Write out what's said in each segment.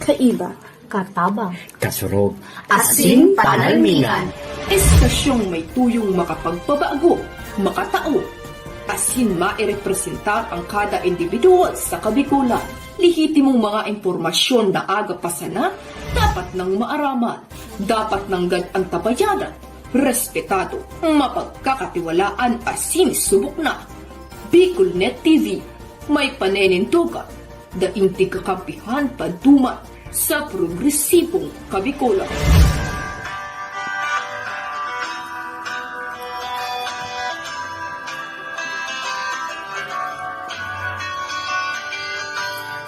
Kaiba, katabang, kasurog, asin panalmingan. Estasyong may tuyong makapagpabago, makatao. Asin mairepresentar ang kada individual sa kabikulan. Lihitimong mga impormasyon na aga pasana, dapat nang maaraman, dapat nang antabayanan, respetado, mapagkakatiwalaan asin subok na. BicolNet TV, may panenintugan, daing kakampihan paduman sa progresibong kabikulan.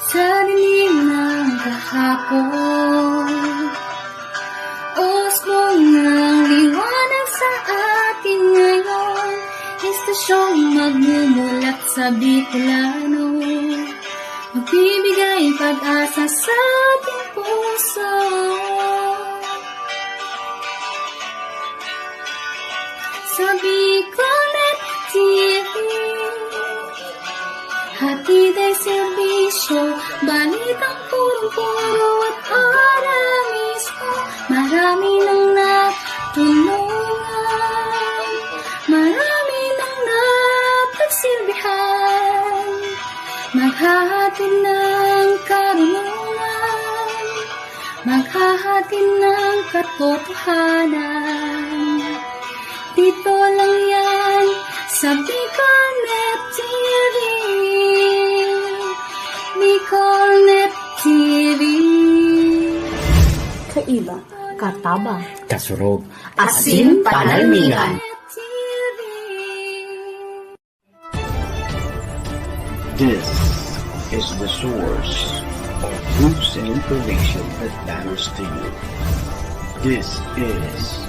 Sa dilim ng kahapon, usbong ng liwanag sa atin ngayon, estasyong magmumulat sa Bicolano, magbibigay pag-asa sa ating puso. Sa BicolNet TV, hatid ay serbisyo, balitang puro-puro at para mismo. Marami nang natulungan, marami nang napagsilbihan, maghahatid ng karunungan, maghahatid ng katotohanan. Dito lang yan sa BicolNet TV. BicolNet TV. kaiba, katabang, kasurog, Asin panalmingan. This is the source of news and information that matters to you. This is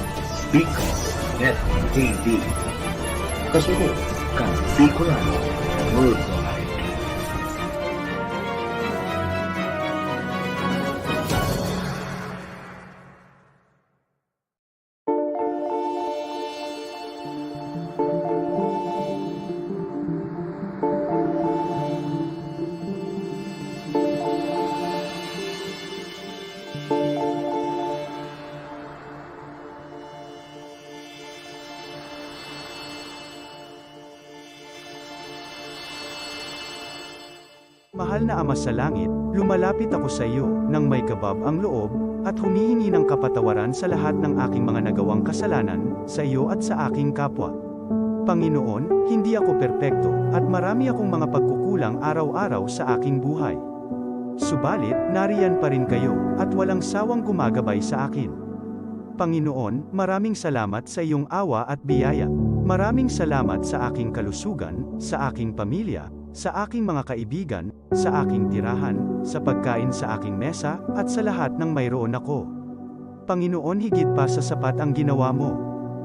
BicolNet TV. Kasurog kang Bicolano worldwide. Mahal na Ama sa Langit, lumalapit ako sa iyo nang may kabab ang loob, at humihingi ng kapatawaran sa lahat ng aking mga nagawang kasalanan, sa iyo at sa aking kapwa. Panginoon, hindi ako perpekto, at marami akong mga pagkukulang araw-araw sa aking buhay. Subalit, nariyan pa rin kayo, at walang sawang gumagabay sa akin. Panginoon, maraming salamat sa iyong awa at biyaya. Maraming salamat sa aking kalusugan, sa aking pamilya, sa aking mga kaibigan, sa aking tirahan, sa pagkain sa aking mesa, at sa lahat ng mayroon ako. Panginoon, higit pa sa sapat ang ginawa mo.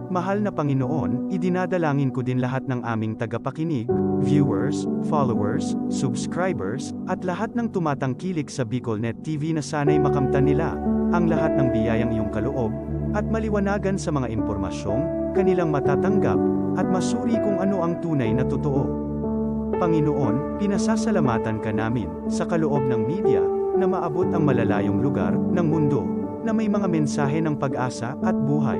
Mahal na Panginoon, idinadalangin ko din lahat ng aming tagapakinig, viewers, followers, subscribers, at lahat ng tumatangkilik sa BicolNet TV na sana'y makamtan nila ang lahat ng biyayang iyong kaloob, at maliwanagan sa mga impormasyong kanilang matatanggap, at masuri kung ano ang tunay na totoo. Panginoon, pinasasalamatan ka namin sa kaloob ng media na maabot ang malalayong lugar ng mundo na may mga mensahe ng pag-asa at buhay.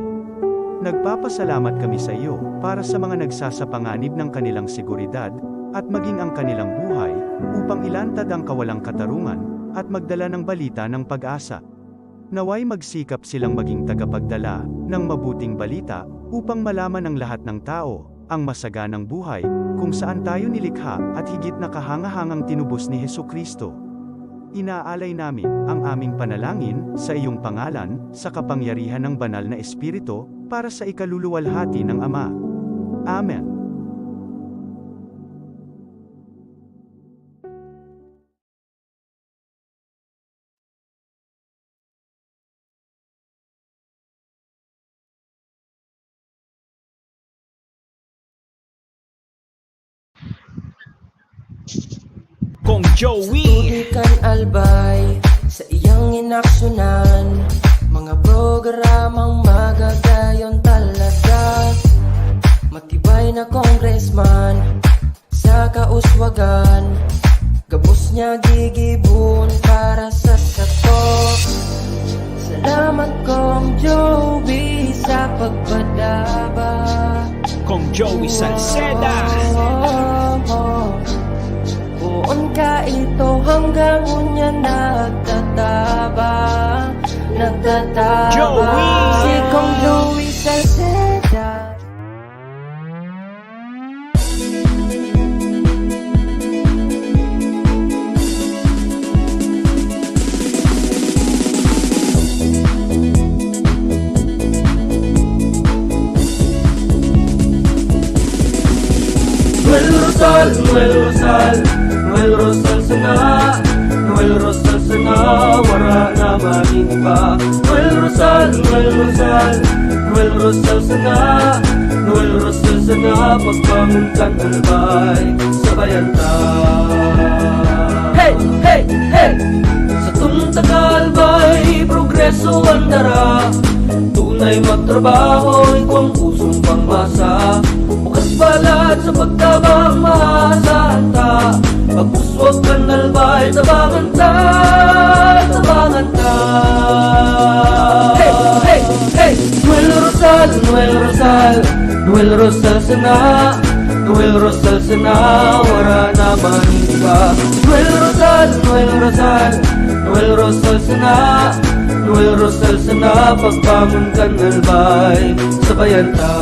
Nagpapasalamat kami sa iyo para sa mga nagsasapanganib ng kanilang seguridad at maging ang kanilang buhay upang ilantad ang kawalang katarungan at magdala ng balita ng pag-asa. Naway magsikap silang maging tagapagdala ng mabuting balita upang malaman ng lahat ng tao ang masaganang buhay kung saan tayo nilikha at higit na kahangahangang tinubos ni Hesukristo. Inaalay namin ang aming panalangin sa iyong pangalan sa kapangyarihan ng banal na Espiritu para sa ikaluluwalhati ng Ama. Amen. Kong Joey. Tutugikan albay sa iyang inaksyonan, mga programang magagayon talaga. Matibay na congressman sa kauswagan, gabos niya gigibon para sa sato. Salamat kong Joey sa pagpadaba. Kong Joey Salceda. Buon ka ito hanggang unya nagtataba. Joey! Si Kong Joey Salceda. Noel Rosal, Noel Rosal, Noel Rosal sana, Noel Rosal sana, wala na maniba. Noel Rosal, Noel Rosal, Noel Rosal sana, Noel Rosal sana, pagbangon kan albay, sabayan ta. Hey, hey, hey! Sa tunta kalbay, progreso ang dara. Tunay magtrabaho, ikaw ang pusong pangmasa. Bukas palad sa pagtabang maasahan ta. Pagpuswag ka nalbay, tabangan ta, tabangan ta. Hey, hey, hey! Noel Rosal, Noel Rosal, Noel Rosal sana, Noel Rosal sana, wala na maniba. Noel Rosal, Noel Rosal, Noel Rosal sana, Noel Rosal sana, pagbangon ka nalbay, sabayan ta.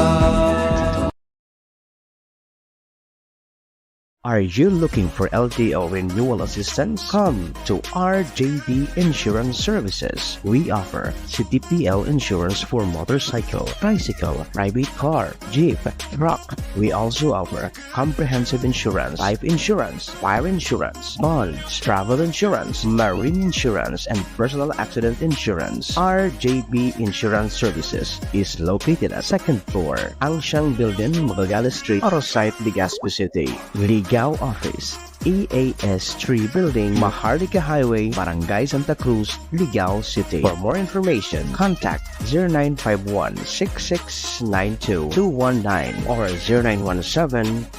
Are you looking for LTO renewal assistance? Come to RJB Insurance Services. We offer CTPL insurance for motorcycle, tricycle, private car, jeep, truck. We also offer comprehensive insurance, life insurance, fire insurance, bonds, travel insurance, marine insurance, and personal accident insurance. RJB Insurance Services is located at 2nd floor, Angshang Building, Magallanes Street, Orosite, Legazpi City. Ligao Office, EAS 3 Building, Maharlika Highway, Barangay Santa Cruz, Ligao City. For more information, contact 0951-6692-219 or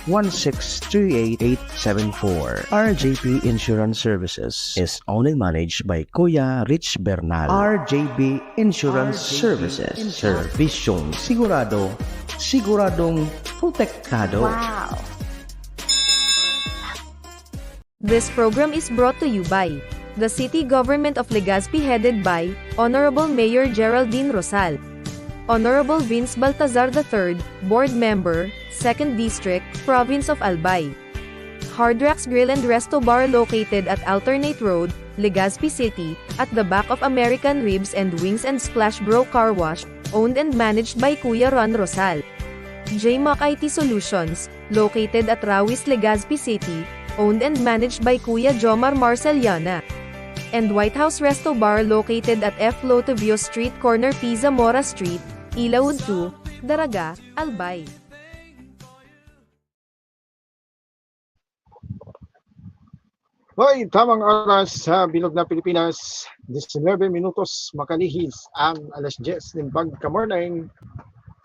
0917-1638874. RJP Insurance Services is owned and managed by Kuya Rich Bernal. RJB Insurance Services. Servisyong sigurado, siguradong protektado. Wow! This program is brought to you by the City Government of Legazpi headed by Honorable Mayor Geraldine Rosal, Honorable Vince Baltazar III, Board Member, 2nd District, Province of Albay. Hardrax Grill and Resto Bar located at Alternate Road, Legazpi City, at the back of American Ribs and Wings and Splash Bro Car Wash, owned and managed by Kuya Ron Rosal. JMAC IT Solutions, located at Rawis, Legazpi City, owned and managed by Kuya Jomar Marceliana. And White House Resto Bar located at F. Lotavio Street Corner Pisa Mora Street, Ilaud 2, Daraga, Albay. Hoy, tamang oras sa Bilog na Pilipinas, 19 minutos makalihis ang alas 10 ng pagka-morning.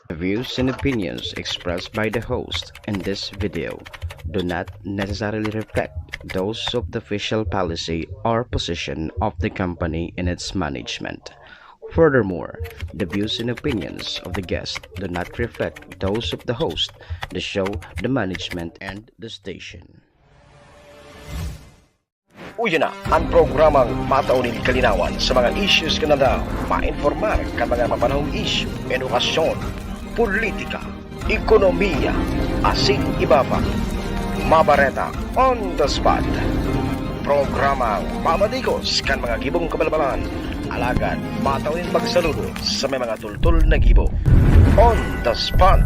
The views and opinions expressed by the host in this video do not necessarily reflect those of the official policy or position of the company and its management. Furthermore, the views and opinions of the guest do not reflect those of the host, the show, the management, and the station. Uyo na ang programang mataunin kalinawan sa mga issues ka na daw ma-informar ka mga mapanahong issue, edukasyon, politika, ekonomiya, asin ibaba, mabareta on the spot. Programang mamadikos kan mga gibong kabalbalan, alagad mataunin magsaludo sa may mga tultul na gibo. On the spot,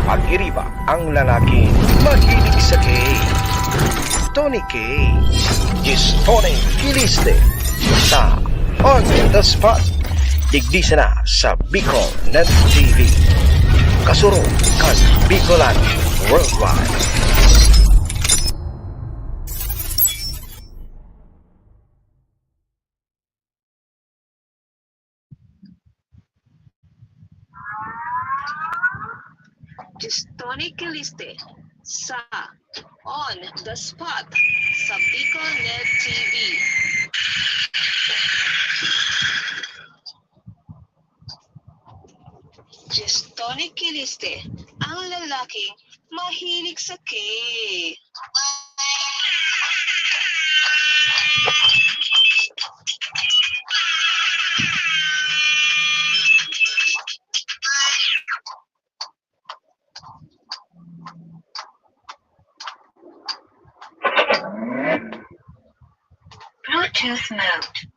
pag-iriba ang lalaking mahilig sa gay. Tony K. is Tony Kiliste sa On the Spot. Digdisa na sa Bicol Net TV. Kasuro kan Bicolan Worldwide. Is Tony Kiliste sa On the Spot sa Bicol Net TV. Tony Kiliste, ang lalaking mahilig sa cake. Bluetooth mode.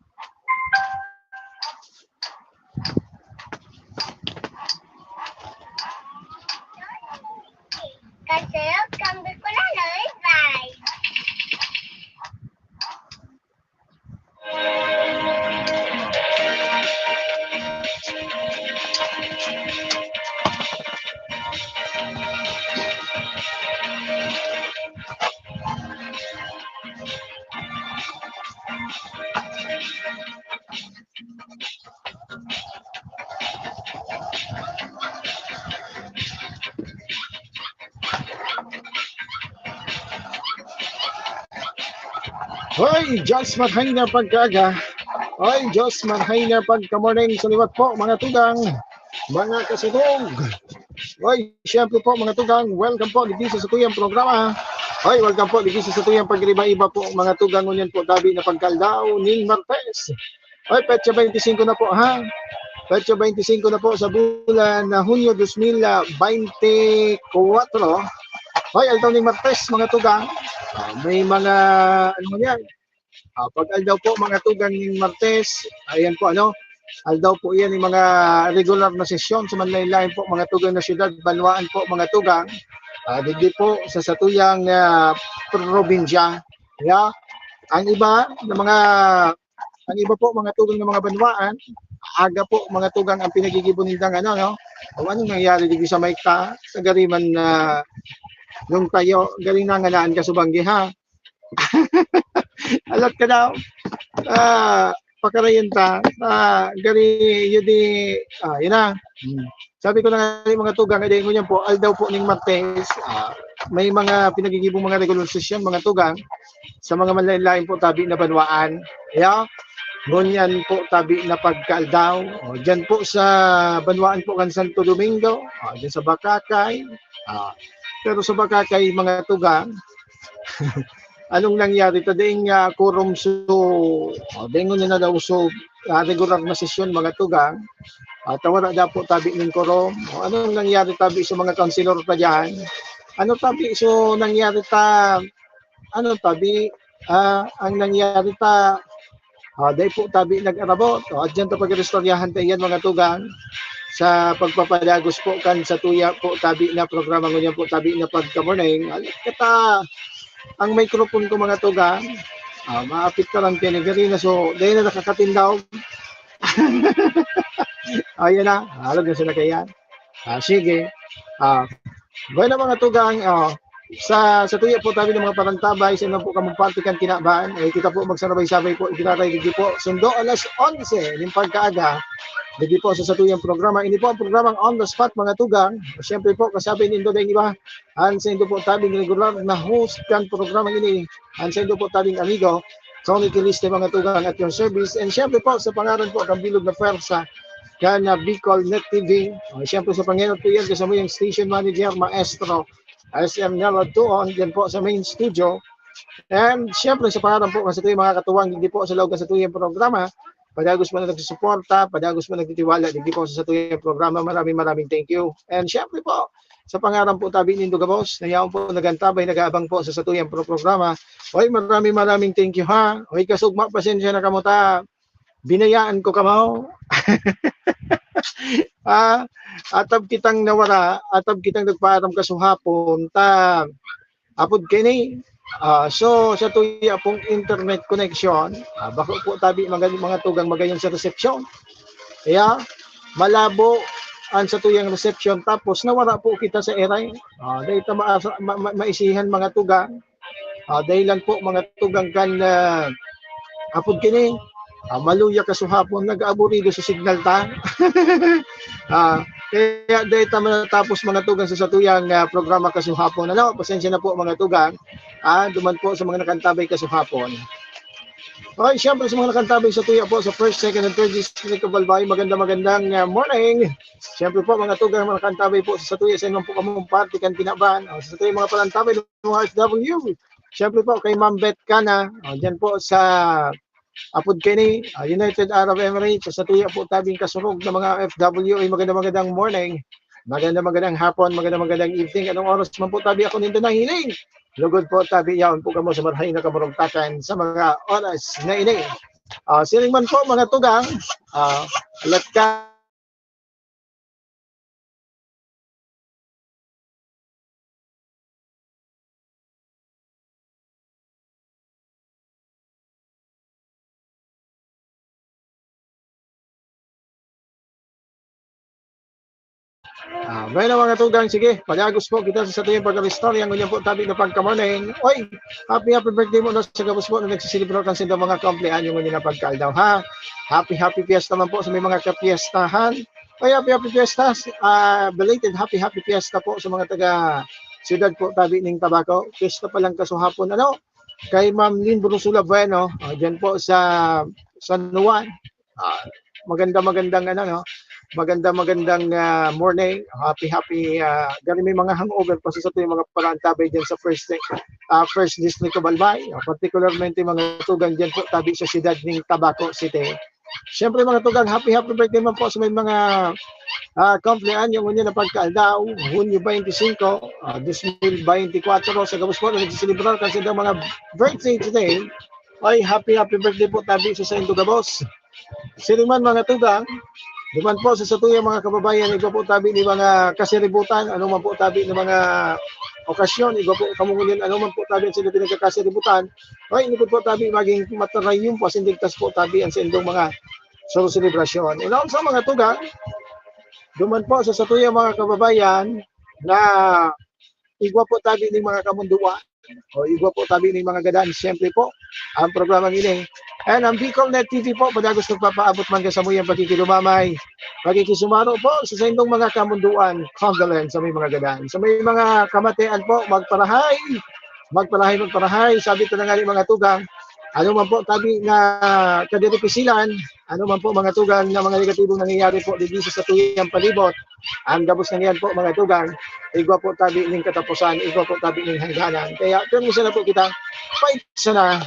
Kasi kambing ko na nalibay. Hoy, Diyos marhay na pagkaga. Hoy, Diyos marhay na pagka-morning. Saliwat po, mga tugang, mga kasidog. Hoy, siyempre po, mga tugang, welcome po, digisa sa tuyang programa. Hoy, welcome po, digisa sa tuyang pag-iba-iba po, mga tugang. Ngunyan po, tabi na pagkaldaw, ning Martes. Hoy, petsa 25 na po, ha? Petsa 25 na po sa bulan na Hunyo 2024. Hoy, aldaw ning Martes, mga tugang. May mga, ano mo yan? Pag aldaw po, mga tugang ng Martes, ayan po, aldaw po yan yung mga regular na sesyon sa manlaylain po, mga tugang na siyudad, Banwaan po, mga tugang. Digdi po sa satuyang probinsya. Yeah. Ang iba po, mga tugang ng mga Banwaan, aga po, mga tugang ang pinagigibunindang anong nangyari digdi sa Maykta, sa Gariman na nung tayo, galing na nganaan ka subanggi, ha? Alat ka daw. Pakarayan ta. Gari, yun na. Sabi ko na nga mga tugang, hindi ko niyan po, aldaw po ning Martes, may mga pinagigibong mga regulasyon, mga tugang, sa mga manlaylain po tabi na Banwaan. Yeah? Ngunyan po tabi na pagkaaldaw. Diyan po sa Banwaan po kan Santo Domingo, diyan sa Bakakay. Pero sa Bakakay, mga tugang, anong nangyari? Tading quorum dengon na daw regular na sesyon, mga tugang. Tawara na po tabi ng quorum. Anong nangyari tabi sa mga kansilor pa dyan? Ano tabi so nangyari ang nangyari dahil po tabi nag-arabot. Diyan ta pag-restoryahan tayo yan, mga tugang. Sa pagpapadagos po kan sa tuya po tabi na programa ngunyan po tabi na pagka-morning. Kata ang microphone ko, mga tugang, maapit ka lang pinagari na so dahil na nakakatindaw. Ayan na, alam na sila kaya. Sige. Bueno, mga tugang, sa tuya po tabi ng mga parantabay, sa naman po kamumpartikan kinabaan, kita po magsarabay-sabay po, ikinaray po, sundo alas 11, yung pagkaaga. Hindi po sa satuyang programa. Ini po ang programang On The Spot, mga tugang. Siyempre po, kasabi nindo na iba. Sa indo po tabing regular na host kan programang ini. Sa indo po tabing amigo, Tony Kiliste, mga tugang, at your service. And siyempre po, sa pangalan po, ang bilog na pwersa, kan Bicol Net TV. Siyempre sa Panginoon po yan, kasama yung station manager, maestro, SM Nelo Tuon, yan po sa main studio. And siyempre sa pangalan po, sa tuyang mga katuwang, hindi po sa loob sa tuyang programa, padagos mo na nagsusuporta, padagos mo nagtitiwala, hindi po sa tuyang programa, maraming thank you. And syempre po, sa pangalan po tabi nindo Gabos, nayaon po nagantabay, nag-aabang po sa satuyang programa. Hoy, maraming thank you, ha. Hoy, kasugma, pasensya na kamuta. Binayaan ko kamaw. Atab kitang nawara, atab kitang nagpaaram kasuhapon, apod kini. So sa tuya pong internet connection, bako po tabi mga tugang magayon sa reception. Kaya malabo ang sa tuyang reception, tapos nawara po kita sa eray. Dahil maisihan mga tugang. Dahil lang po mga tugang kan apod kini. Maluya kasuhapon, nag-aburido sa signal ta. Kaya dahil matapos mga tugang sa satuyang programa kasuhapon. Pasensya na po mga tugang. Duman po sa mga nakantabay kasuhapon. Okay, syempre sa mga nakantabay sa tuya po sa first, second, and third district of Albay, magandang morning. Syempre po mga tugang mga nakantabay po sa tuya sa inyong po kamong party kan tinaban. Sa tuya mga palantabay ng mga FW. Syempre po kay Ma'am Beth Cana, dyan po sa Apod Kini, United Arab Emirates, sa tuya po tabing kasurog ng mga FW ay magandang morning. Magandang hapon, magandang evening. Anong oras man po tabi ako nindo nahiling? Lugod po tabi yaon po kamo sa marhay na kamarugtakan sa mga oras na ini. Siling man po mga tugang, let ka Bueno mga tugang, sige, pag-agos po kita sa tuyong pagka-restore, yung ganyan po tabi na pagka-morning. Oy, happy birthday mo na sa gabos po na nagsisilibro kan sa mga kamplean yung ganyan na pagkaldaw, ha? Happy fiesta man po sa may mga kapiestahan. Oy, happy fiesta, belated happy fiesta po sa mga taga siyudad po tabi ng Tabaco. Fiesta pa lang kasuhapon, kay Ma'am Lynn Brusula Bueno, dyan po sa San Juan. Magandang magandang morning. Happy gani may mga hangover pa sa yung mga parantabay diyan sa first district of Albay, particularmente mga tugang diyan po tabi sa siyudad ng Tabaco City. Siyempre mga tugang, happy birthday man po sa may mga kumplean yung na pagkaaldaw, Hunyo 25, 2024 sa gabos po na nagsisilibrar kasi daw mga birthday today. Ay happy birthday po tabi sa Saint Gabos. Siliman mga tugang, duman po sa tuyang mga kababayan, igo po tabi ni mga kasiributan, ano man po tabi ni mga okasyon, igo po kamungunin, ano man po tabi sila pinagkakasiributan, ay ini po tabi maging matarayong pasindigtas po tabi ang sindong mga selebrasyon. Inaon sa mga tugang, duman po sa tuyang mga kababayan na igwa po tabi ni mga kamunduan, o igwa po tabi ni mga gadaan, siyempre po, ang programang ini. And ang BicolNet TV po, padagos nagpapaabot man ka sa muyang pagkikilumamay, pagkikisumaro po sa indong mga kamunduan, condolence sa may mga gadaan. Sa may mga kamatian po, magparahay, sabi ito na nga mga tugang, ano man po tabi na kadiripisilan, ano man po mga tugang na mga negatibong nangyayari po dito sa tuyang palibot, ang gabos na yan po mga tugang, igwa po tabi ng katapusan, igwa po tabi ng hangganan. Kaya permisa na po kita, fight sana.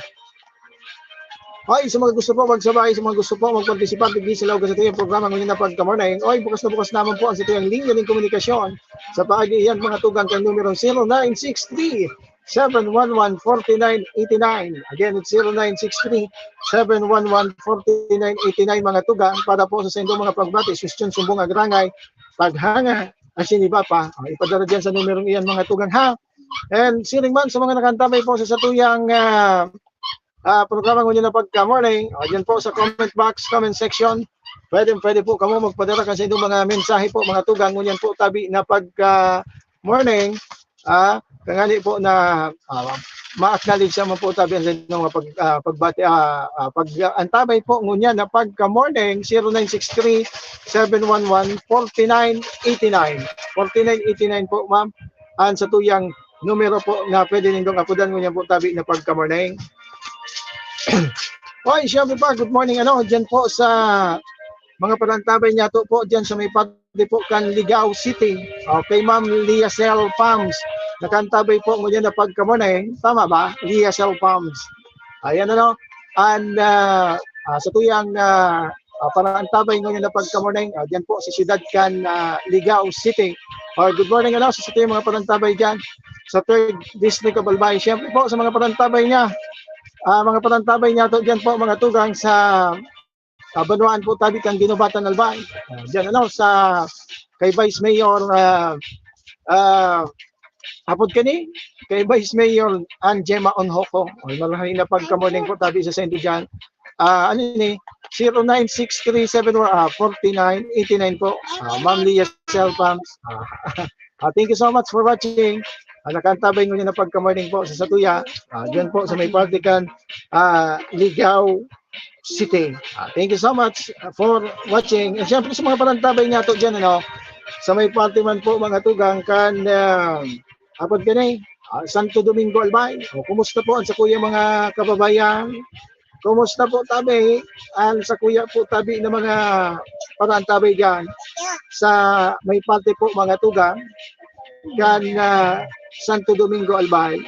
Oy, sa mga gusto po magsabay, sa mga gusto po magpartisipa, bigyan sila sa tuyang programa ngayon na pagka-morning. Oy, bukas naman po ang sa tuyang linya ng komunikasyon sa pag-iyan mga tugang kay numero 0963-711-4989. Again, it's 0963-711-4989 mga tugang para po sa indong mga pagbati, susyon, sumbong, agrangay, paghanga, asiniba pa. Ipadala dyan sa numero iyan mga tugang, ha? And siling man sa mga nakantabay po sa tuyang programa nyo na pagka-morning, dyan po sa comment box, comment section, pwede po kamo magpadala kasi itong mga mensahe po, mga tugang, ngunyan po tabi na pagka-morning, kangali po na ma-acknowledge naman po tabi ang mga pagbati, pag-antabay po ngunyan na pagka-morning, 0963-711-4989. 4989 po, ma'am, ang sa tuyang numero po na pwede nindong apudan ngunyan po tabi na pagka-morning. Oy, siyempre pa, good morning, dyan po sa mga palantabay niya to po, dyan sa may pati po kan Ligao City, kay Ma'am Liasel Palms, nakantabay po ngunyan na pagka-morning, tama ba? Liasel Palms. Ayan and sa tuyang palantabay ngunyan na pagka-morning, dyan po sa siyudad kan Ligao City. Good morning, sa tuyang mga palantabay dyan sa 3rd District of Albay. Siyempre po sa mga palantabay niya, to dyan po mga tugang sa Banuan po tabi kang Ginubatan Albay. Dyan sa kay Vice Mayor Apod Kini, kay Vice Mayor Anjema Onhoko. Malaking na pagka-morning po tabi sa Sandy dyan. 0963-749-8989 po. Ma'am Lia Selpams. Thank you so much for watching. Nakantabay nyo na pagka-morning po sa Satuya, dyan po sa may partikan Ligao City. Thank you so much for watching. And syempre sa mga palantabay niya to dyan, sa may party man po mga tugang kan Apod Kini, Santo Domingo Albay. Kumusta po ang sa kuya mga kababayan? kumusta po tabi sa kuya po tabi ng mga parang tabi dyan sa may parte po mga tugang kan Santo Domingo Albay.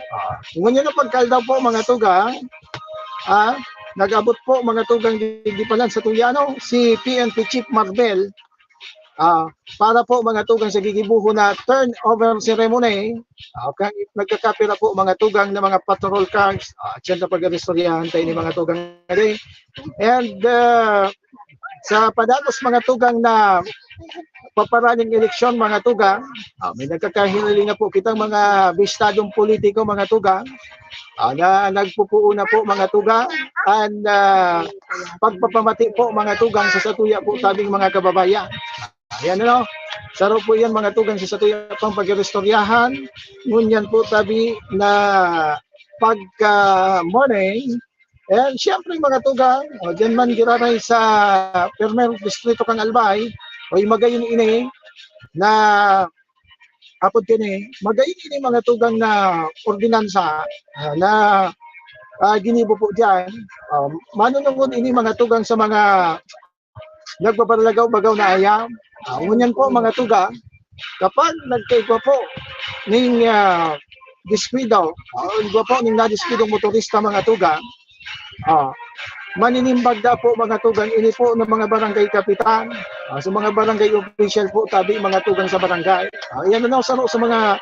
Ngunyan na pagkaldaw po mga tugang, nag-abot po mga tugang di palan sa tuyano si PNP Chief Marbel para po mga tugang sa gigibuho na turnover ceremony. Nagkakapira po mga tugang na mga patrol cars at yan na pag-arestoryahan tayo ni mga tugang. And sa padalos mga tugang na paparaning eleksyon mga tugang, may nagkakahiling na po kitang mga bistadong politiko mga tugang na nagpupuo na po mga tugang and pagpapamati po mga tugang sa satuya po tabing mga kababayan. Ayan saro po yan mga tugang sa satuya pang pag-restoryahan. Ngunyan po tabi na pagka-morning. And siyempre mga tugang, dyan man giraray sa Permer Distrito kang Albay, o magayon ini na apod kini, magayon ini mga tugang na ordinansa na ginibo po dyan. Manunungon ini mga tugang sa mga nagbabalagaw-bagaw na ayam. Ngunyan po mga tugang, kapag nagkaigwa po ning diskwido, po ning nadiskwido motorista mga tugang, maninimbag da po mga tugang ini po ng mga barangay kapitan, sa mga barangay official po tabi mga tugang sa barangay. Ayan na sa mga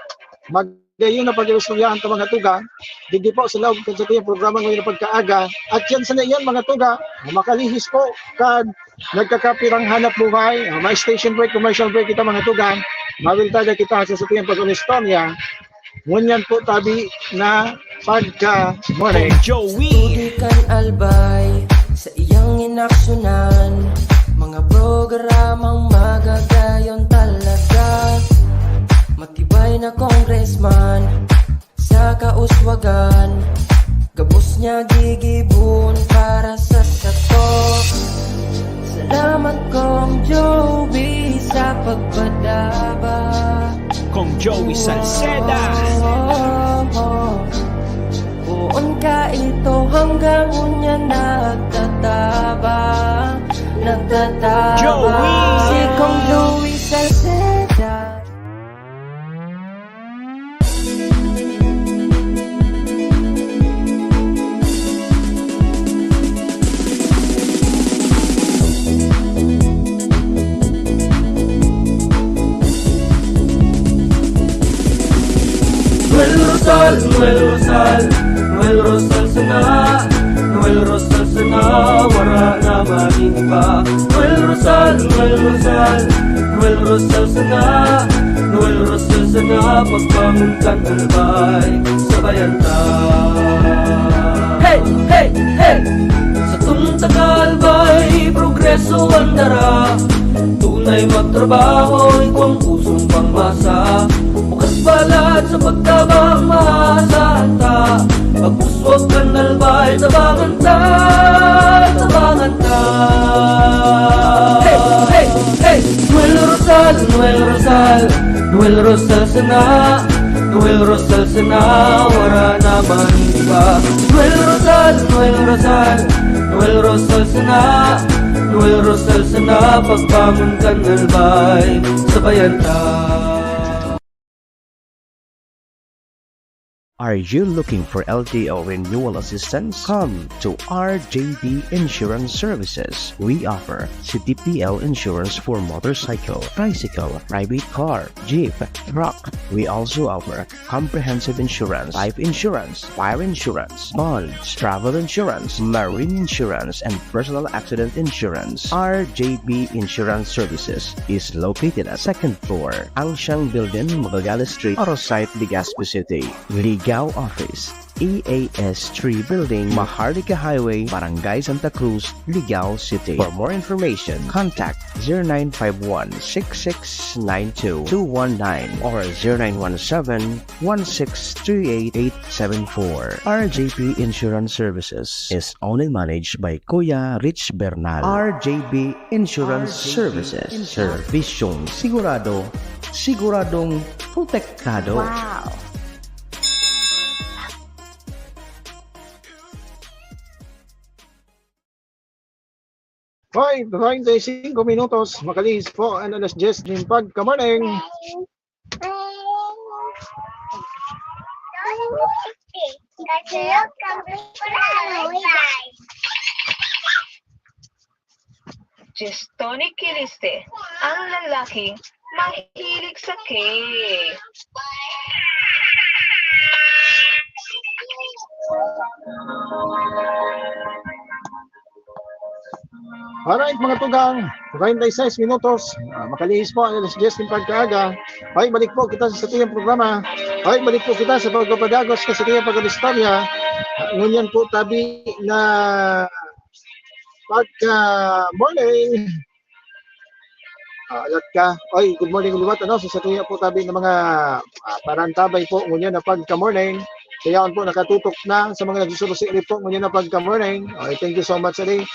magayon na pag-restoryahan ng mga tugang, hindi po sa loob sa tiyong programa ngayon na pagkaaga. At yan sa yan mga tugang, makalihis po kad nagkakapirang hanap buhay, may station break, commercial break kita mga tugang, mawiltada kita sa tiyong pag-restorya. Ngunyan po tabi na pagka-morning. Studi kan Albay sa iyang inaksyonan, mga programang magagayon talaga. Matibay na congressman sa kauswagan, gabos niya gigibun para sa satok. Salamat kong Joey sa pagpadaba, Kong Joey Salceda. Buon ka ito hanggang unya nagtataba. Joey! Si Kong Joey Salceda. Noel Rosal, Noel Rosal sana, Noel Rosal sana, wala na maniba. Noel Rosal, Noel Rosal, Noel Rosal sana, Noel Rosal sana, pagbangon ka Albay, sabayan ta. Hey, hey, hey! Sa tuntang Albay, progreso ang dara, tunay magtrabaho, ikaw ang pusong pangmasa. Bukas balat sa pagtabang maasahan ta, pagpuswag ka Albay, tabangan ta, tabangan ta. Hey, hey, hey! Noel Rosal, Noel Rosal, Noel Rosal sana, Noel Rosal sana, wala naman iba. Noel Rosal, Noel Rosal, Noel Rosal sana, Noel Rosal sana, pagbangon ka Albay, sabayan ta. Are you looking for LTO renewal assistance? Come to RJB Insurance Services. We offer CTPL insurance for motorcycle, tricycle, private car, jeep, truck. We also offer comprehensive insurance, life insurance, fire insurance, bonds, travel insurance, marine insurance, and personal accident insurance. RJB Insurance Services is located at 2nd floor, Angshang Building, Magallanes Street, Orosite, Legazpi City. Ligao Office, EAS 3 Building, Maharlika Highway, Barangay Santa Cruz, Ligao City. For more information, contact 0951-6692-219 or 0917-1638874. RJB Insurance Services is owned and managed by Kuya Rich Bernal. RJB Insurance Services. Servisyong sigurado, siguradong protektado. Wow! Hoy, 35 minutos, makalis po ang alas 10 ng pagka-morning. Gestoni Kiliste, ang lalaking mahilig sa cake. Alright mga tugang, 26 minutos, makalihis po ang alas 10 ng pagkaaga. Hoy, balik po kita sa tuyang programa. Hoy, balik po kita sa pagpapadagos sa tuyang pag-istorya. Ngunyan po tabi na pagka-morning. Alat ka. Hoy, good morning uliwat. Sa tuyang po tabi ng mga parantabay po ngunyan na pagka-morning. Kaya po nakatutok na sa mga nagsusurusi po ngunyan na pagka-morning. Okay, thank you so much ali.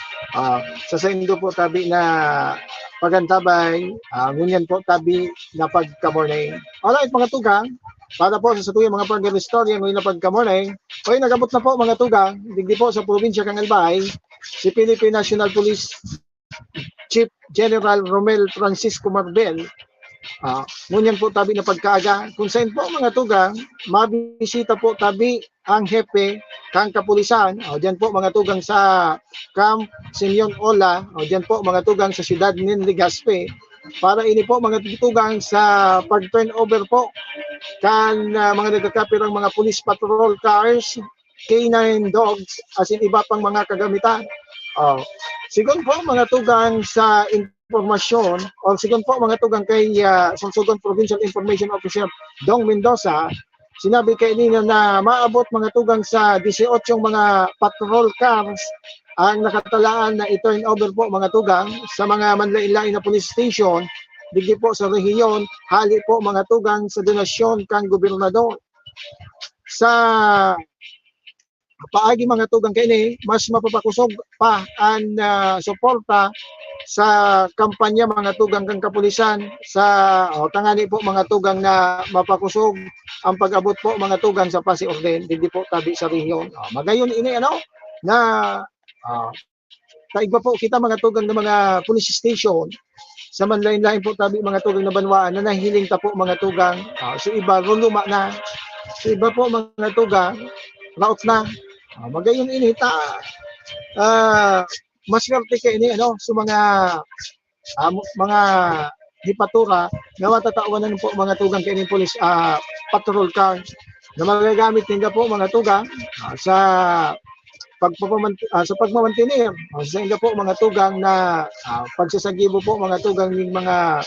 Sa sendo po tabi na pagantabay, ngunyan po tabi na pagka-morning. Alright mga tugang, para po sa tuyang mga pag-istorya ngunyan na pagka-morning. Okay, nagabot na po mga tugang, digdi po sa probinsya kang Albay, si Philippine National Police Chief General Romel Francisco Marbel. Ngunyan po tabi na pagkaaga, kung saan po mga tugang, mabisita po tabi ang hepe kang kapulisan, diyan po mga tugang sa Camp Simeon Ola, diyan po mga tugang sa siyudad ng Legazpi, para ini po mga tugang sa pag-turnover po kan mga nagkakapirang mga police patrol cars, K9 dogs, as in iba pang mga kagamitan. Sigon po mga tugang sa informasyon o sigon po mga tugang kay Sorsogon Provincial Information Officer Dong Mendoza, sinabi kay nina na maabot mga tugang sa 18 mga patrol cars ang nakatalaan na i-turn over po mga tugang sa mga manlain-lain na police station digdi po sa rehiyon, hali po mga tugang sa donasyon kang gobernador. Sa paagi mga tugang kini, mas mapapakusog pa ang suporta sa kampanya mga tugang kang kapulisan sa tangani po mga tugang na mapakusog ang pag-abot po mga tugang sa pasi orden hindi po tabi sa rehiyon. Magayon ini na kaigba po kita mga tugang ng mga police station sa manlain-lain po tabi mga tugang na banwaan na nahiling ta po mga tugang so iba luma na so iba po mga tugang raot na. Magayon ini ta maswerte kay ini sa mga hipatura na matatawanan po mga tugang kay ini police patrol car na magagamit nila po mga tugang sa pagmamantinir sa inyo po mga tugang na pagsasagibo po mga tugang ng mga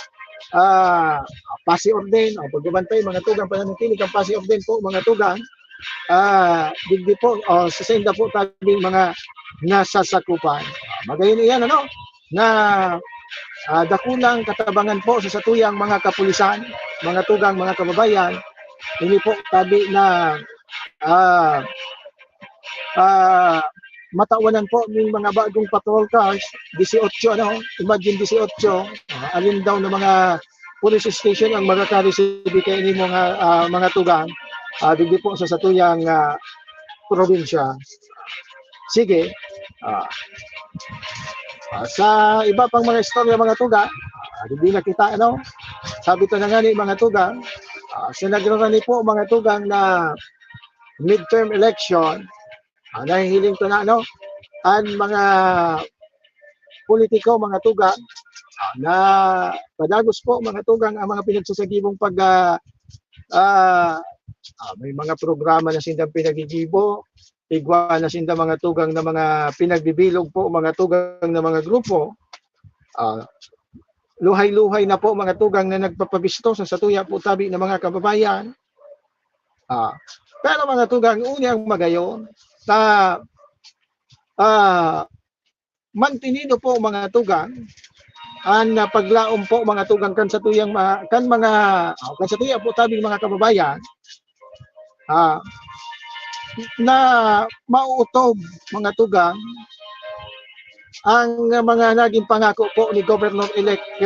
pasi orden o pagbabantay mga tugang pananatilig ang pasi orden po mga tugang digdi po sa senda po tabing mga nasasakupan. Magayon iyan na dakulang katabangan po sa satuyang mga kapulisan, mga tugang, mga kababayan, ini po tabi na matawanan po ng mga bagong patrol cars, 18 imagine 18, alin daw na mga police station ang magkaka-receive kay ini mga tugang. Digdi po sa satuyang probinsya. Sige. Sa iba pang mga istorya mga tuga, hindi na kita sabi to na nga ni mga tugang, sinagrani po mga tugang na midterm election, nahihiling to na ang mga politiko mga tuga na padagos po mga tugang ang mga pinagsasagibong may mga programa na sindang pinagigibo, igwa na sinda mga tugang na mga pinagbibilog po mga tugang na mga grupo. Luhay-luhay na po mga tugang na nagpapabisto sa satuya po tabi ng mga kababayan. Pero mga tugang, unyang magayon na mantinido po mga tugang ang paglaom po mga tugang kan satuyang kan satuya po tabi ng mga kababayan na mauutob mga tugang ang mga naging pangako po ni Governor-elect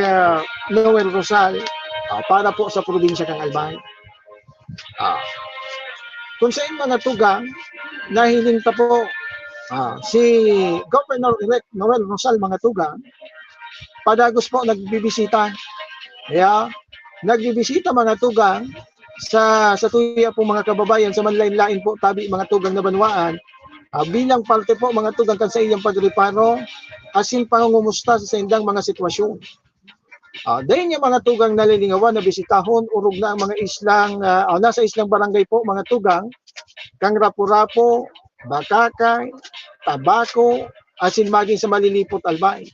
Noel Rosal para po sa probinsya kang Albay. Kung sa mga tugang nahiling ta po Si Governor-elect Noel Rosal mga tugang, padagos po nagbibisita. Kaya, nagbibisita mga tugang sa tuya po mga kababayan sa manlain-lain po tabi mga tugang na banwaan. Bilang parte po mga tugang kan sa iyang pagreparo, asin pangungumusta sa indang mga sitwasyon. Dahil niya mga tugang nalilingawan na bisitahon, urog na ang mga islang, nasa islang barangay po mga tugang, kang Rapu-Rapu, Bakakay, Tabako, asin maging sa Malilipot Albay.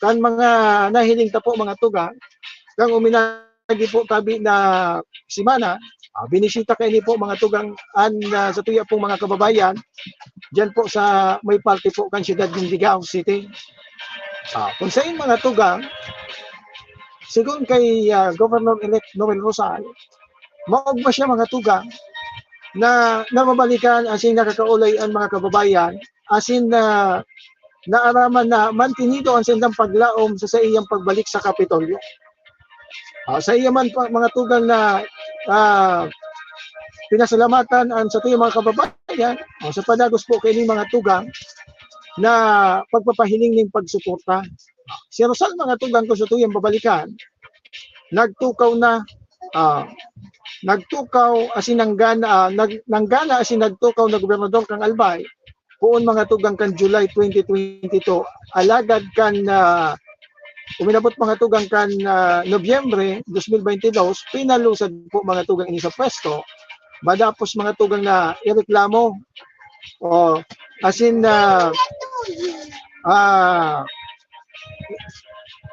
Kan mga nahiling ta po mga tugang, kang uminagi po tabi na simana, binisita kayo po mga tugang sa tuya pong mga kababayan, dyan po sa may parte po kan siyudad ng Ligao City. Kung sa inyo mga tugang, sigun kay Governor-elect Noel Rosal, maog ba siya mga tugang na mabalikan asin nakakaulay ang mga kababayan, asin na naaraman na mantinido ang sindang paglaom sa iyang pagbalik sa Kapitolyo. Sa iya man mga tugang na pinasalamatan sa tuyong mga kababayan, sa padagos po kay mga tugang na pagpapahiling ng pagsuporta. Si Rosal mga tugang ko sa tuyong babalikan, nagtukaw asin nanggana asin nagtukaw na gobernador kang Albay puon mga tugang kan July 2022 alagad kan uminabot mga tugang kan Nobyembre 2022 pinalusad po mga tugang ini sa pwesto madapos mga tugang na ireklamo asin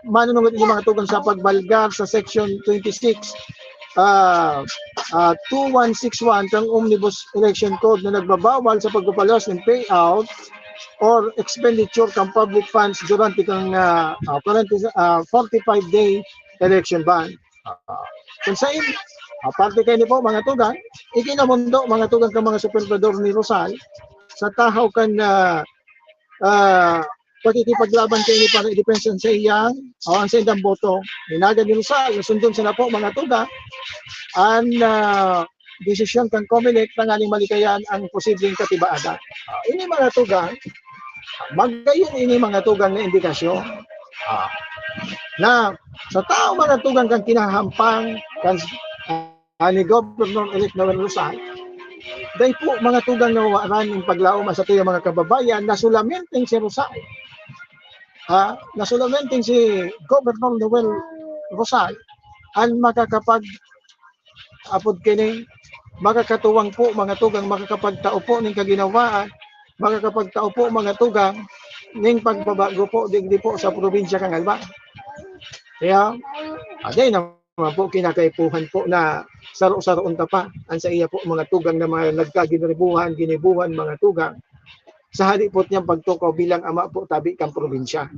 manunungot yung mga tugang sa pagbalgar sa section 26 2161 ng Omnibus Election Code na nagbabawal sa pagpapalos ng payout or expenditure ng public funds durante kang 45-day election ban. Kung sa inyo, parte kayo po mga tugang, ikinamundo mga tugang ka mga supervisor ni Rosal sa tahaw kan pakikipaglaban kayo para i-depension sa iyang ang sa indang boto. Hinagan ni Rosal, nasundon sa na po mga tugang ang desisyon kang COMELEC na ngaling malikayan ang posibleng katibaada. Ini mga tugang, magayon ini mga tugang na indikasyon na sa tao mga tugang kang kinahampang ni Governor-elect Noel Rosal, dahil po mga tugang na waran ng paglaom sa tuyong mga kababayan na sulamenting si Rosal. Nasulamenting si Governor Noel Rosal ang makakapag apod kini makakatuwang po mga tugang makakapagtao po ng kaginawaan makakapagtao po mga tugang ng pagbabago po digdi po sa probinsya kang Albay. Kaya aday naman po kinakaipuhan po na saro-saroon ta pa ang sa iya po mga tugang na mga nagkaginibuhan mga tugang sa halipot niyang pagtukaw bilang ama po tabi kang probinsya.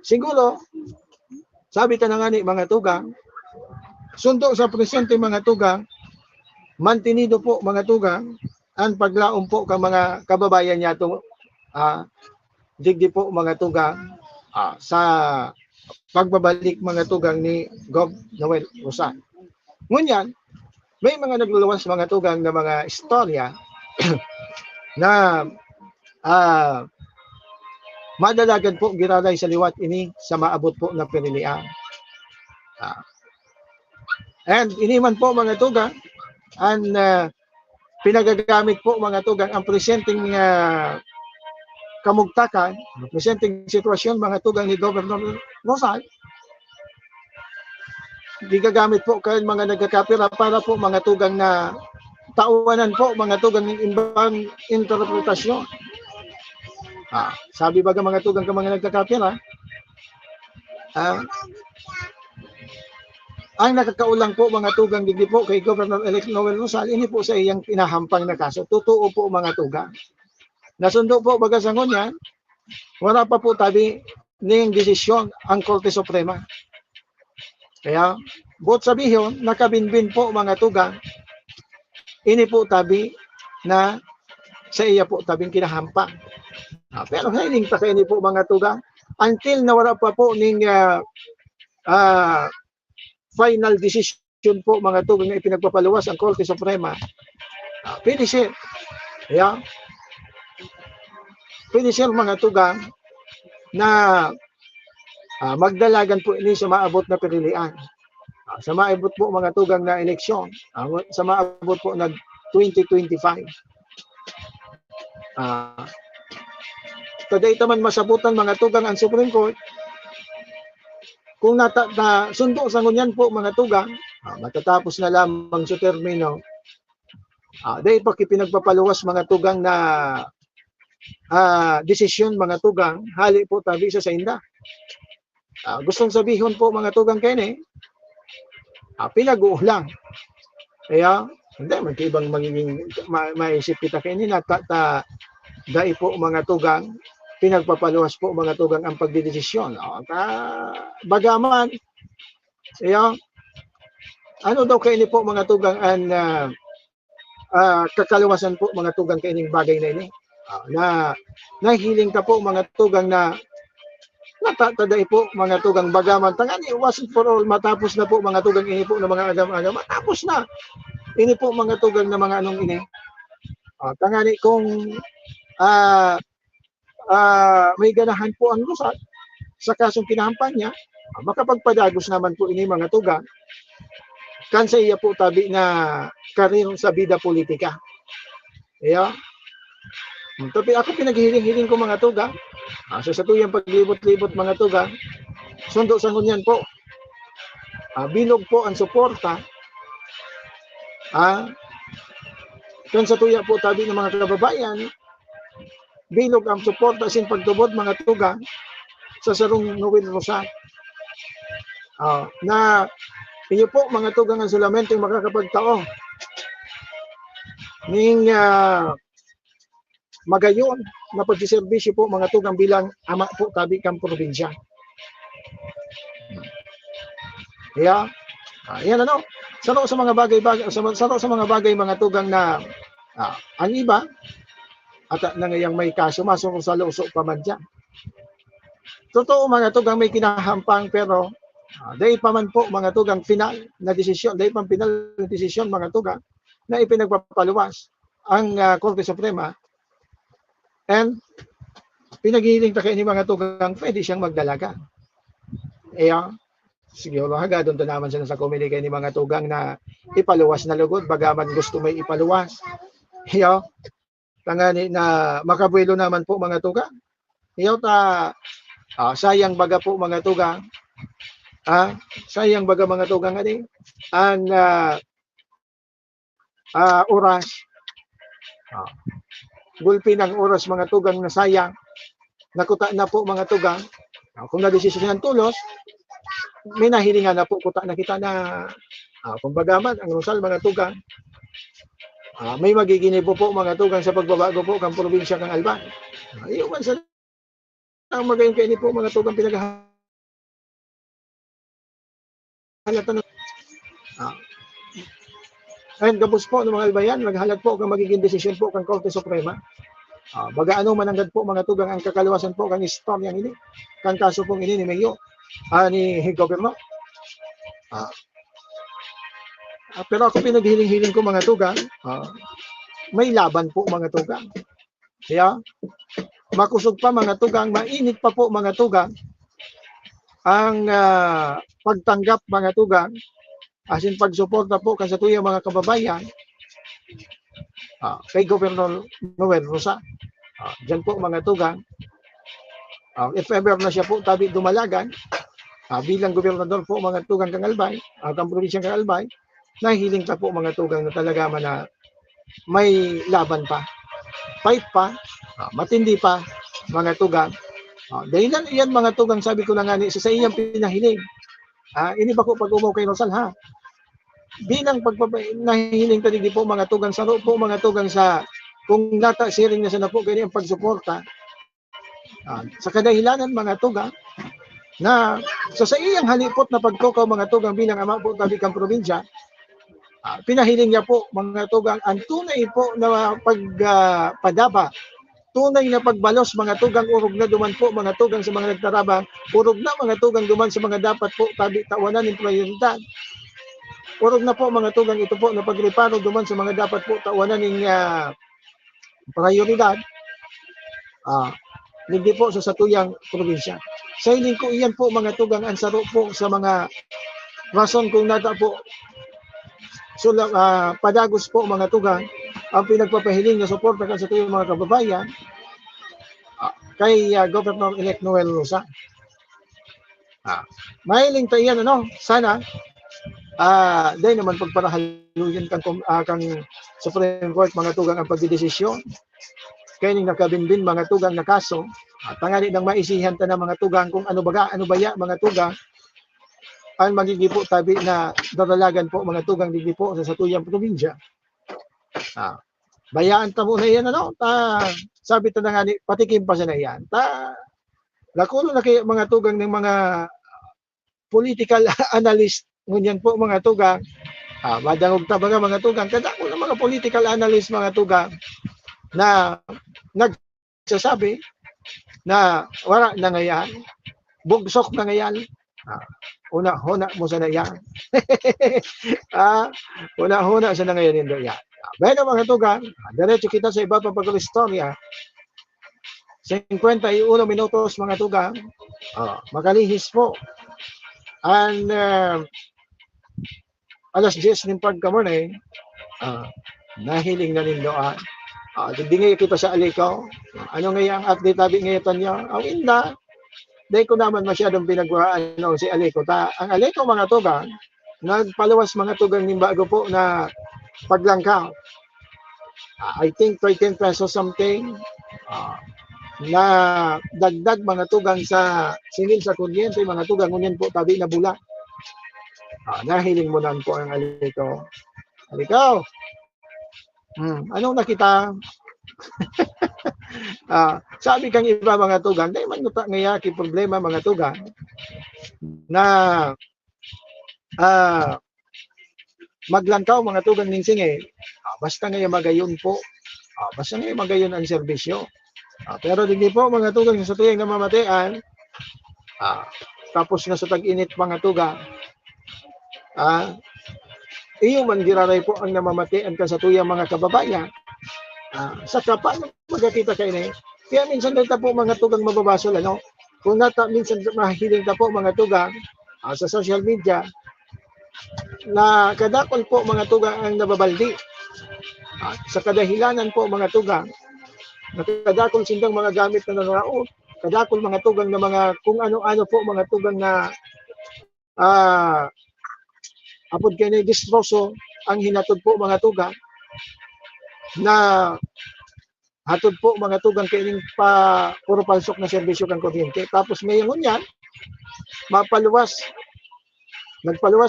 Siguro, sabi ta na nga ni mga tugang, sundo sa presente mga tugang, mantinido po mga tugang, ang paglaom po ka mga kababayan niya ito, digdi po mga tugang, sa pagbabalik mga tugang ni Gov. Noel Rosal. Ngunyan, may mga nagluluwas mga tugang na mga istorya na madalagan po giraday sa liwat ini sa maabot po na pinilian. And iniman po mga tugang ang pinagagamit po mga tugang ang presenting kamugtakan, presenting sitwasyon mga tugang ni Governor Rosal. Gigagamit po kayo mga nagkakapira para po mga tugang na tauwanan po mga tugang ng ibang interpretasyon. Sabi baga mga tugang ka mga nagkakapira, ang nakakaulang po mga tugang digdi po kay Governor-elect Noel Rosal, ini po sa iyang pinahampang na kaso. Totoo po mga tugang. Nasundo po baga sa ngunyan, wala pa po tabi ng desisyon ang Korte Suprema. Kaya, buot sabihin, nakabinbin po mga tugang, ini po tabi na sa iya po tabing kinahampang. Pero hiling pa kayo po mga tugang, until nawala pa po ng final decision po mga tugang na ipinagpapaluwas ang Korte Suprema, finish it. Yeah. pwede siya mga tugang na magdalagan po ini sa maabot na pilihan. Sa maabot po mga tugang na eleksyon, sa maabot po na 2025. Kaday man masabutan mga tugang ang Supreme Court, kung sundo sa ngunyan po mga tugang, matatapos na lamang sa termino, dahil pa pinagpapaluwas mga tugang na desisyon mga tugang, hali po tabi sa inda. Gustong sabihin po mga tugang kayo pinag-uulang. Kaya, hindi, magkibang magiging maisip kita kayo na dahil po mga tugang, pinagpapaluwas po mga tugang ang pagdidesisyon. Bagaman, ano daw kayo po mga tugang ang kakaluwasan po mga tugang kayo bagay na ini? Na nahiling ka po mga tugang na natataday po mga tugang bagaman tangani once and for all matapos na po mga tugang ini po ng mga agam-agam matapos na ini po mga tugang na mga anong ini tangani kung may ganahan po ang Lusal sa kasong kinahampan niya makapagpadagos naman po ini mga tugang kan sa iya po tabi na karir sa bida politika. Tapi ako pinaghihiling-hiling ko mga tugang. Sa tuyang paglibot-libot mga tugang, sundo sa ngunyan po. Bilog po ang suporta. Kan sa tuya po tabi ng mga kababayan, bilog ang suporta sin pagtubod mga tugang sa sarong Noel Rosal. Na inyo po mga tugang ang sulamenteng makakapagtao. Ning magayon na pagsiservisyo po mga tugang bilang ama po tabi kang probinsya. Kaya, yan ano, saro sa mga bagay mga tugang na ang iba at nangayang may kaso masok sa luso pa man dyan. Totoo mga tugang may kinahampang pero dahil pa man po mga tugang final na desisyon, dahil pang final na desisyon mga tugang na ipinagpapaluwas ang Korte Suprema. And pinaghihiling ta kayo ni mga tugang, pwede siyang magdalaga. Siguro haga doon naman siya sa komili kayo ni mga tugang na ipaluwas na lugod, bagaman gusto may ipaluwas. Tangani na makabuelo naman po mga tugang. Sayang baga po mga tugang. Sayang baga mga tugang ang oras. Gulpi ng oras mga tugang na sayang. Nakuta na po mga tugang. Kung nadesisyon ng tulos, may nahilingan na po kuta na kita na kung bagaman ang Rosal mga tugang. May magiginibo po mga tugang sa pagbabago po kang probinsya kang Albay. Iyon sa ang magayon kayo ni po mga tugang pinaghahalatan. Ayun, gabos po ng mga Albayan, maghalat po kang magiging desisyon po kang Korte Suprema. Baga ano mananggad po mga tugang ang kakaluwasan po kang istoryang ini, kang kaso pong ini ni Mayo, ni Gobyerno. Pero ako pinaghiling-hiling ko mga tugang, may laban po mga tugang. Kaya, makusog pa mga tugang, mainit pa po mga tugang, ang pagtanggap mga tugang, asin pagsuporta po kan sa tuyang mga kababayan kay Gobernador Noel Rosa. Diyan po mga tugang, if ever na siya po tabi dumalagan bilang gobernador po mga tugang kang Albay, kang probinsya kang Albay, nahihiling ta po mga tugang na talaga man na may laban pa, fight pa, matindi pa mga tugang. Dahil yan mga tugang, sabi ko na nga sa iyang pinahiling. Ini ba ko pag-umaw kay Rosal bilang nahihiling ta di po mga tugang sa po mga tugang sa kung nata sharing na siya na po ganyan pagsuporta sa kadahilanan mga tugang na sa iyang halipot na pagtukaw mga tugang bilang ama po tabi kang probinsya, pinahiling niya po mga tugang ang tunay po na pagpadaba, tunay na pagbalos mga tugang, urog na duman po mga tugang sa mga nagtarabang, urog na mga tugang duman sa mga dapat po tabi tawanan ng prioridad. Urog na po mga tugang ito po na pagreparo duman sa mga dapat po tawanan ng prioridad. hindi po sa satuyang probinsya. Sa hiling ko iyan po mga tugang ang saro po sa mga rason kung nata po padagos po mga tugang ang pinagpapahiling na suporta kan sa tuyong mga kababayan kay Governor-elect Noel Rosa. Mahiling tayo yan, sana dahil naman pagparahaluyan kang Supreme Court mga tugang ang pagdidesisyon kaya ning nakabinbin mga tugang na kaso tangani nang maisihan ta na mga tugang kung ano baya mga tugang ang magiging po tabi na daralagan po mga tugang digdi po sa satuyang probinsya. Bayaan ta muna yan sabi ta na nga patikim pa sa na yan lakulo na kayo mga tugang ng mga political analyst ngunyan po mga tugang madangog ta mga tugang kadako ng mga political analyst mga tugang na nagsasabi na wala na ngayon bugsok na ngayon una-huna mo sa na yan una-huna sa na ngayon indo yan. Bayan mga tugang diretso kita sa iba pang pag-istorya 51 minutos mga tugang makalihis po and alas 10 ng pagkamorning nahiling na nindoan hindi ngayon kita sa alikaw ano ngayon ang update tabi ngayon niya inda dahil ko naman masyadong pinagwaan si Aliko ang Aliko mga tugang nagpaluwas mga tugang ng bago po na paglangkaw I think 13 pesos something na dagdag mga tugang sa singil sa kuryente mga tugang ngunyan po tabi na bula nahiling mo nan po ang Aliko anong nakita sabi kang iba mga tugang dahil man nuta ngaya ki problema mga tugang na maglangkaw mga tugang ning singe basta ngaya magayon po basta ngaya magayon ang serbisyo pero hindi po mga tugang sa tuyang namamatayan tapos na sa tag-init mga tugang iyo man giraray po ang namamatayan ka sa tuyang mga kababayan saka paano magkakita kayo na kaya minsan dito po mga tugang mababasol kung minsan mahihiling ta po mga tugang sa social media na kadakol po mga tugang ang nababaldi sa kadahilanan po mga tugang nakadakol sindang mga gamit na nanaraot kadakol mga tugang na mga kung ano-ano po mga tugang na apod kayo na distroso ang hinatod po mga tugang na hatod po mga tugang kaining puro palsok na serbisyo kang kuryente tapos ngayon yan nagpaluwas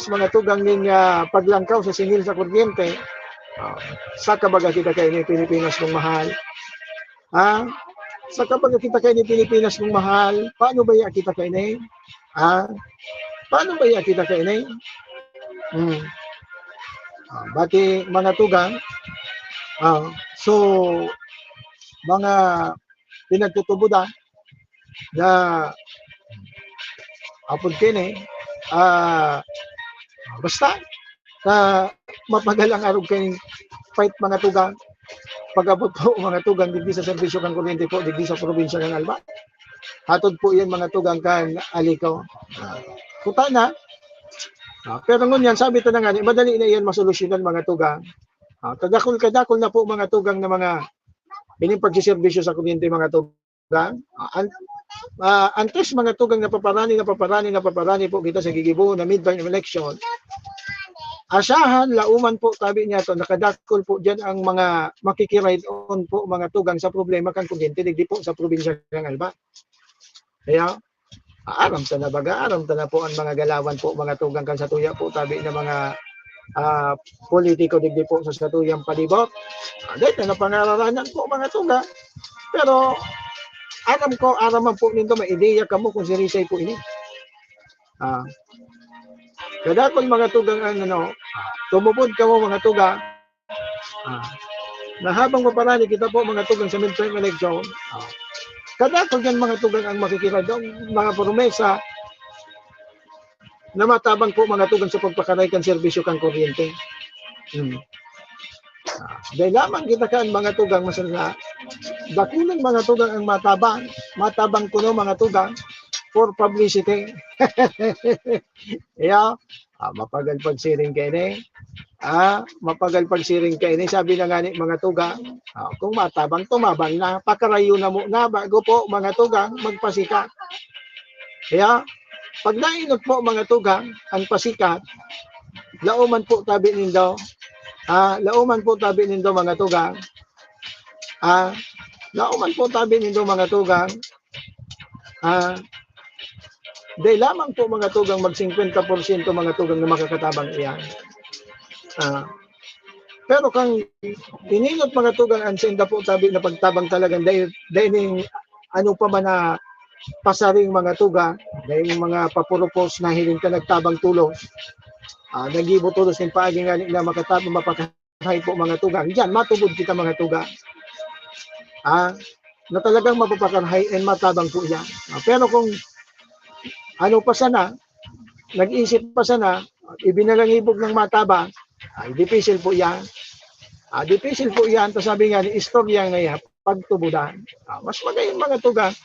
mga tugang ning paglangkaw sa singil sa kuryente sa kabaga kita kayo ni Pilipinas mong mahal sa kabaga kita kayo ni Pilipinas mong mahal paano ba ya kita kayo ni paano ba ya kita kayo ni bati mga tugang so mga pinagtutubudan na apod kini basta mapagal ang arog kay fight mga tugang pag-abot po mga tugang digdi sa serbisyo kang kuryente po digdi sa probinsya ng Alba hatod po yan mga tugang kan Aliko kuta na pero ngunyan sabi ta na nga madali na iyan masolusyonan mga tugang kadakol na po mga tugang na mga ining pagsiservisyo sa kuryente mga tugang antes mga tugang na paparani po kita sa gigibo na midterm election asahan lauman po tabi niya to nakadakol po diyan ang mga makikiride on po mga tugang sa problema kan kuryente digdi po sa probinsya ng Alba kaya aram ta na po ang mga galawan po mga tugang kan sa tuya po tabi na mga politiko digdi po sa satuyang palibot dahil na pangaranan po mga tuga pero araman po nito may ideya kamo kung sirisay po ini kadakol mga tugang ang tumupod kamo mga tuga na habang maparani kita po mga tugang sa midterm election kadakol yan mga tugang ang makikita doon mga promesa na matabang po mga tugang sa pagpakaray kan serbisyo kang kuryente. Dahil lamang kita kaan mga tugang masala, dakulang mga tugang ang matabang kuno mga tugang for publicity. Yeah, mapagal pagsiring kayo ni. Mapagal pagsiring kayo ni. Sabi na nga ni mga tugang, kung matabang, tumabang na, pakarayo na muna bago po mga tugang magpasikat. Kaya, pag nainot po mga tugang ang pasikat, lauman po tabi nindo, lauman po tabi nindo mga tugang, lauman po tabi nindo mga tugang, dahil lamang po mga tugang mag 50% mga tugang na makakatabang iyan. Pero kang ininot mga tugang ang senda po tabi na pagtabang talagang dahil ano pa man na pasaring mga tugang, dahil mga papurupos na hiling ka nagtabang tulos, nagibo tulos ng paagi nga na makatabang mapakahay po mga tugang. Diyan, matubod kita mga tugang. Na talagang mapapakarahay and matabang po yan. Pero kung ano pa sana, nag-isip pa sana, ibinalangibog ng matabang, ay difficile po yan. Difficile po yan. Tapos sabi nga ni istorya ngayon, pagtubudan. Mas magayon mga tugang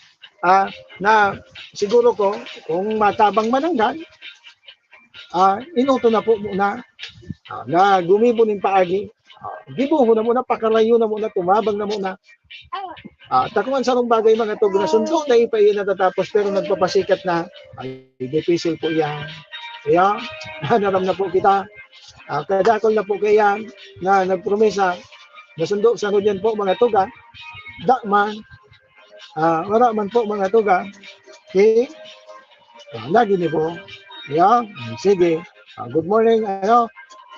na siguro ko, kung matabang mananggan, inuto na po muna na gumibo ng paagi. Gibuho na muna, pakalayo na muna, tumabang na muna. Takuan sa nung bagay mga tugang na sundo na ipayin natatapos pero nagpapasikat na, ay difficile po yan. Kaya, naram na po kita. Kadakol na po kaya na nagpromesa na sundo sa nudyan po mga tugang. Dakman, wala man po mga tugang. Okay? Lagi niyo po. Yeah, sige. Good morning.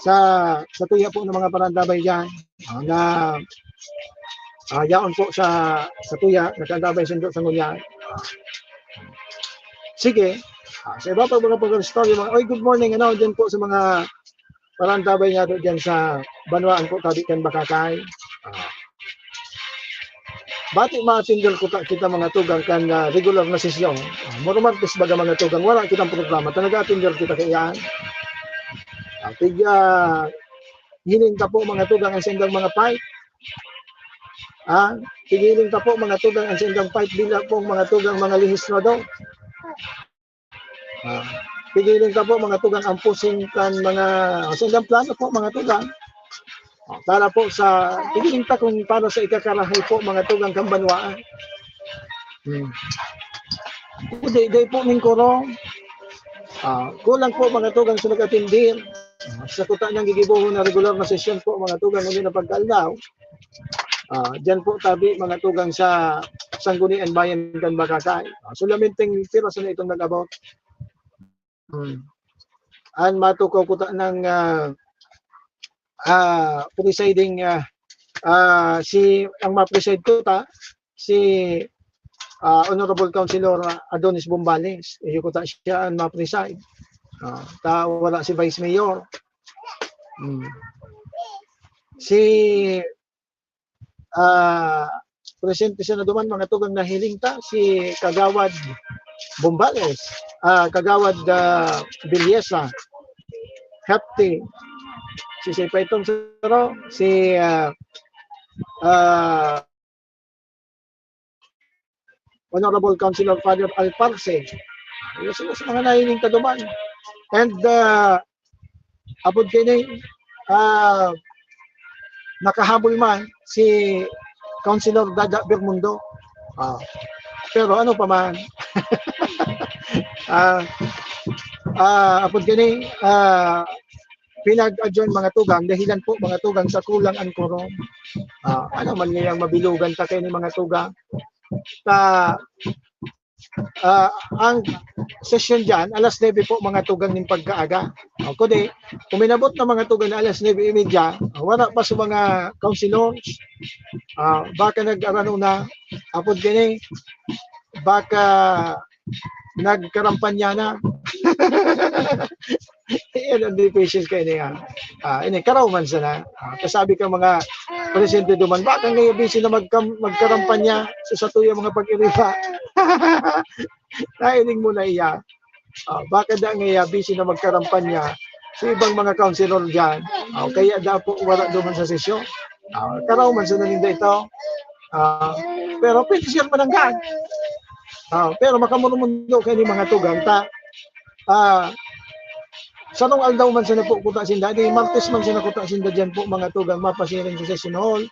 Sa tuya po ng mga parandabay dyan na yaon po sa tuya, nakandabay sundo sa ngunyan. Sige. Sa iba pa mga pag-story, good morning, dyan po sa mga parandabay nga dyan sa Banwaan po, tabi kan Bakakay. Bati ma-attender ko kita mga tugang kan regular na sesyon. Morumartes baga mga tugang, wala kitang programa, talaga-attender kita kayaan. Hiling ka po mga tugang ang sendang mga pipe. Tigiling ka po mga tugang ang sendang pipe bila po mga tugang mga lihis na daw. Tigiling ka po mga tugang ang pusing kan mga sendang plano po mga tugang. Para po sa tigiling ka kung para sa ikakarahay po mga tugang kang Banwaan. Day po ning korong. Kulang po mga tugang sa nag-atindir. Sa kuta niyang gigibuho na regular na sesyon po mga tugang ngayon na pagkaldaw. Diyan po tabi mga tugang sa Sanggunian Bayan kan Bakakay. Sulaminting piraso na itong nag-about. An matukaw kuta ng presiding ang ma-preside ko si Honorable Councilor Adonis Bombales. Iyo ko siya ang ma-preside. Wala si Vice Mayor. Si presente siya na duman mga tugang na hiling si Kagawad Bombales, Kagawad Bilyesa, Hapti, si Paitong Saro, si Honorable Councilor Father Alparce. Yung sila sa mga nahiling kaduman. And abod kini nakahabol man si Councilor Dada Bermundo. Pero ano pa man abod kini pinag-adjourn mga tugang dahilan po mga tugang sa kulang ang quorum. Ano man ngayang mabilugan ta kay ni mga tugang. Ang session dyan, alas 9 po mga tugang ng pagkaaga. Kundi, kuminabot na mga tugang na alas 9:30, wala pa sa mga councilors. Baka nag-arano na, apod gini, baka nagkarampanya na. Yan ang difficile kayo niya. Karaw man sana. Kasabi ka mga presidente duman, baka ngayon busy na magkarampanya sa satuya mga pag-iriba. Nailing mo na iya. Baka da ngayon busy na magkarampanya sa ibang mga councilor dyan. Kaya daw po wala duman sa sesyon. Karaw man sa naninda ito. Pero pwede siya mananggan. Pero makamurumundo kayo ni mga tugang ta. Sanong aldaw man sa napukuta sinda, di Martes man sa nakuta sinda dyan po mga tugang mapasiring sa session hall.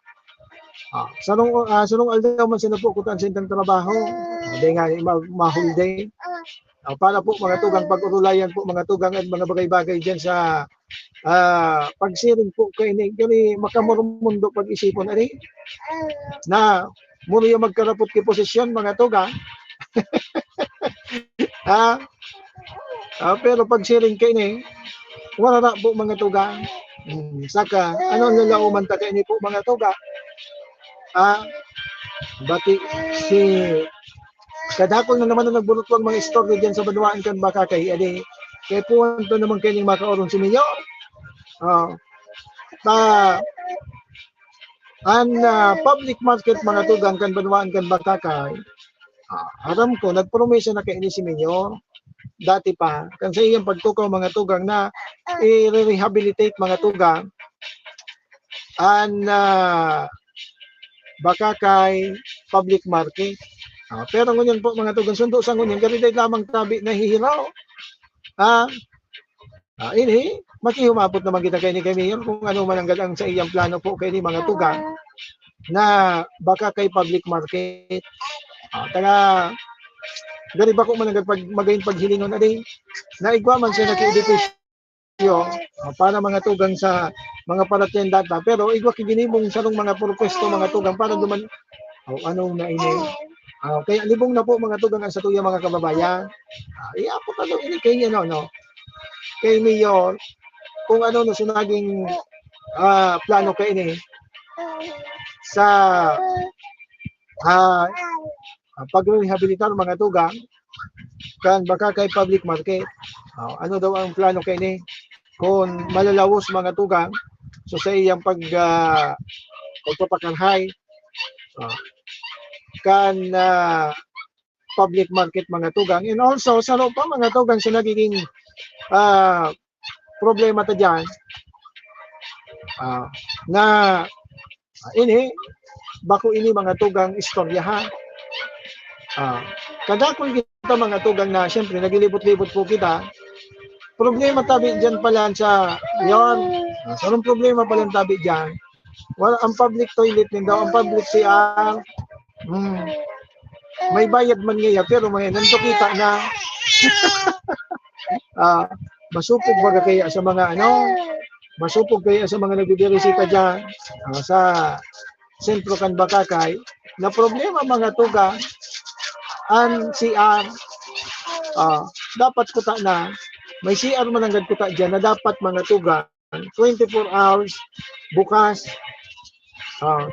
Sanong aldaw man sa napukuta sinda trabaho, di nga ma-holiday. Para po mga tugang pag-urulayan po mga tugang at mga bagay-bagay dyan sa pagsiring po kayo ni makamurumundo pag-isipon ari na muna yung magkarapot ki posisyon mga tugang. Pero pag siring kayo ni, wala na po mga tugang. Saka, ano nalauman ta kayo ni po mga tugang? Bati si kadakol na naman na nagbulutwang mga istorya dyan sa Banuaan kan baka kay adi. Kaya po ito naman kayo ni makauron si Minyo. Public market mga tugang kan Banuaan kan baka kay aram ko, nagpromesa na kayo ni si Minyo dati pa, kan sa iyang pagtukaw mga tugang na i-rehabilitate mga tugang baka kay public market. Pero ngunyan po mga tugang sundo sa ngunyan, kariday lamang tabi na hihiraw. Ini, makihumapot naman kita kay ni Mayor kung ano man ang sa iyang plano po kay ni mga tugang na baka kay public market. Taga dari ba ko man magayon paghilingon na din naigwa man siya naki-education para mga tugang sa mga paratyan data pero igwa kiginimong sarong mga purpwesto mga tugang para duman ano na ini kaya libong na po mga tugang sa tuya mga kababayan iapot na daw ini kay kay Mayor kung ano no sunaging plano kay ini sa pag-rehabilitar mga tugang kan baka kay public market. Ano daw ang plano kay ni kung malalawos mga tugang so sa iyang pagpapakanhay kan public market mga tugang and also sa pa mga tugang sa nagiging problema ta dyan na ini bako ini mga tugang istorya ha. Kadakol kita mga tugang na siyempre nagilibot-libot po kita. Problema tabi dyan pala sa yon. Sarong problema pala tabi dyan. Well, ang public toilet din daw, ang public CR. May bayad man ngayon pero may nanto kita na masupog baga kaya sa mga masupog kaya sa mga nagbibirisita dyan sa sentro kan Bakakay na problema mga tugang ang CR dapat kuta na may CR man ang kuta dyan na dapat mga tugang 24 hours bukas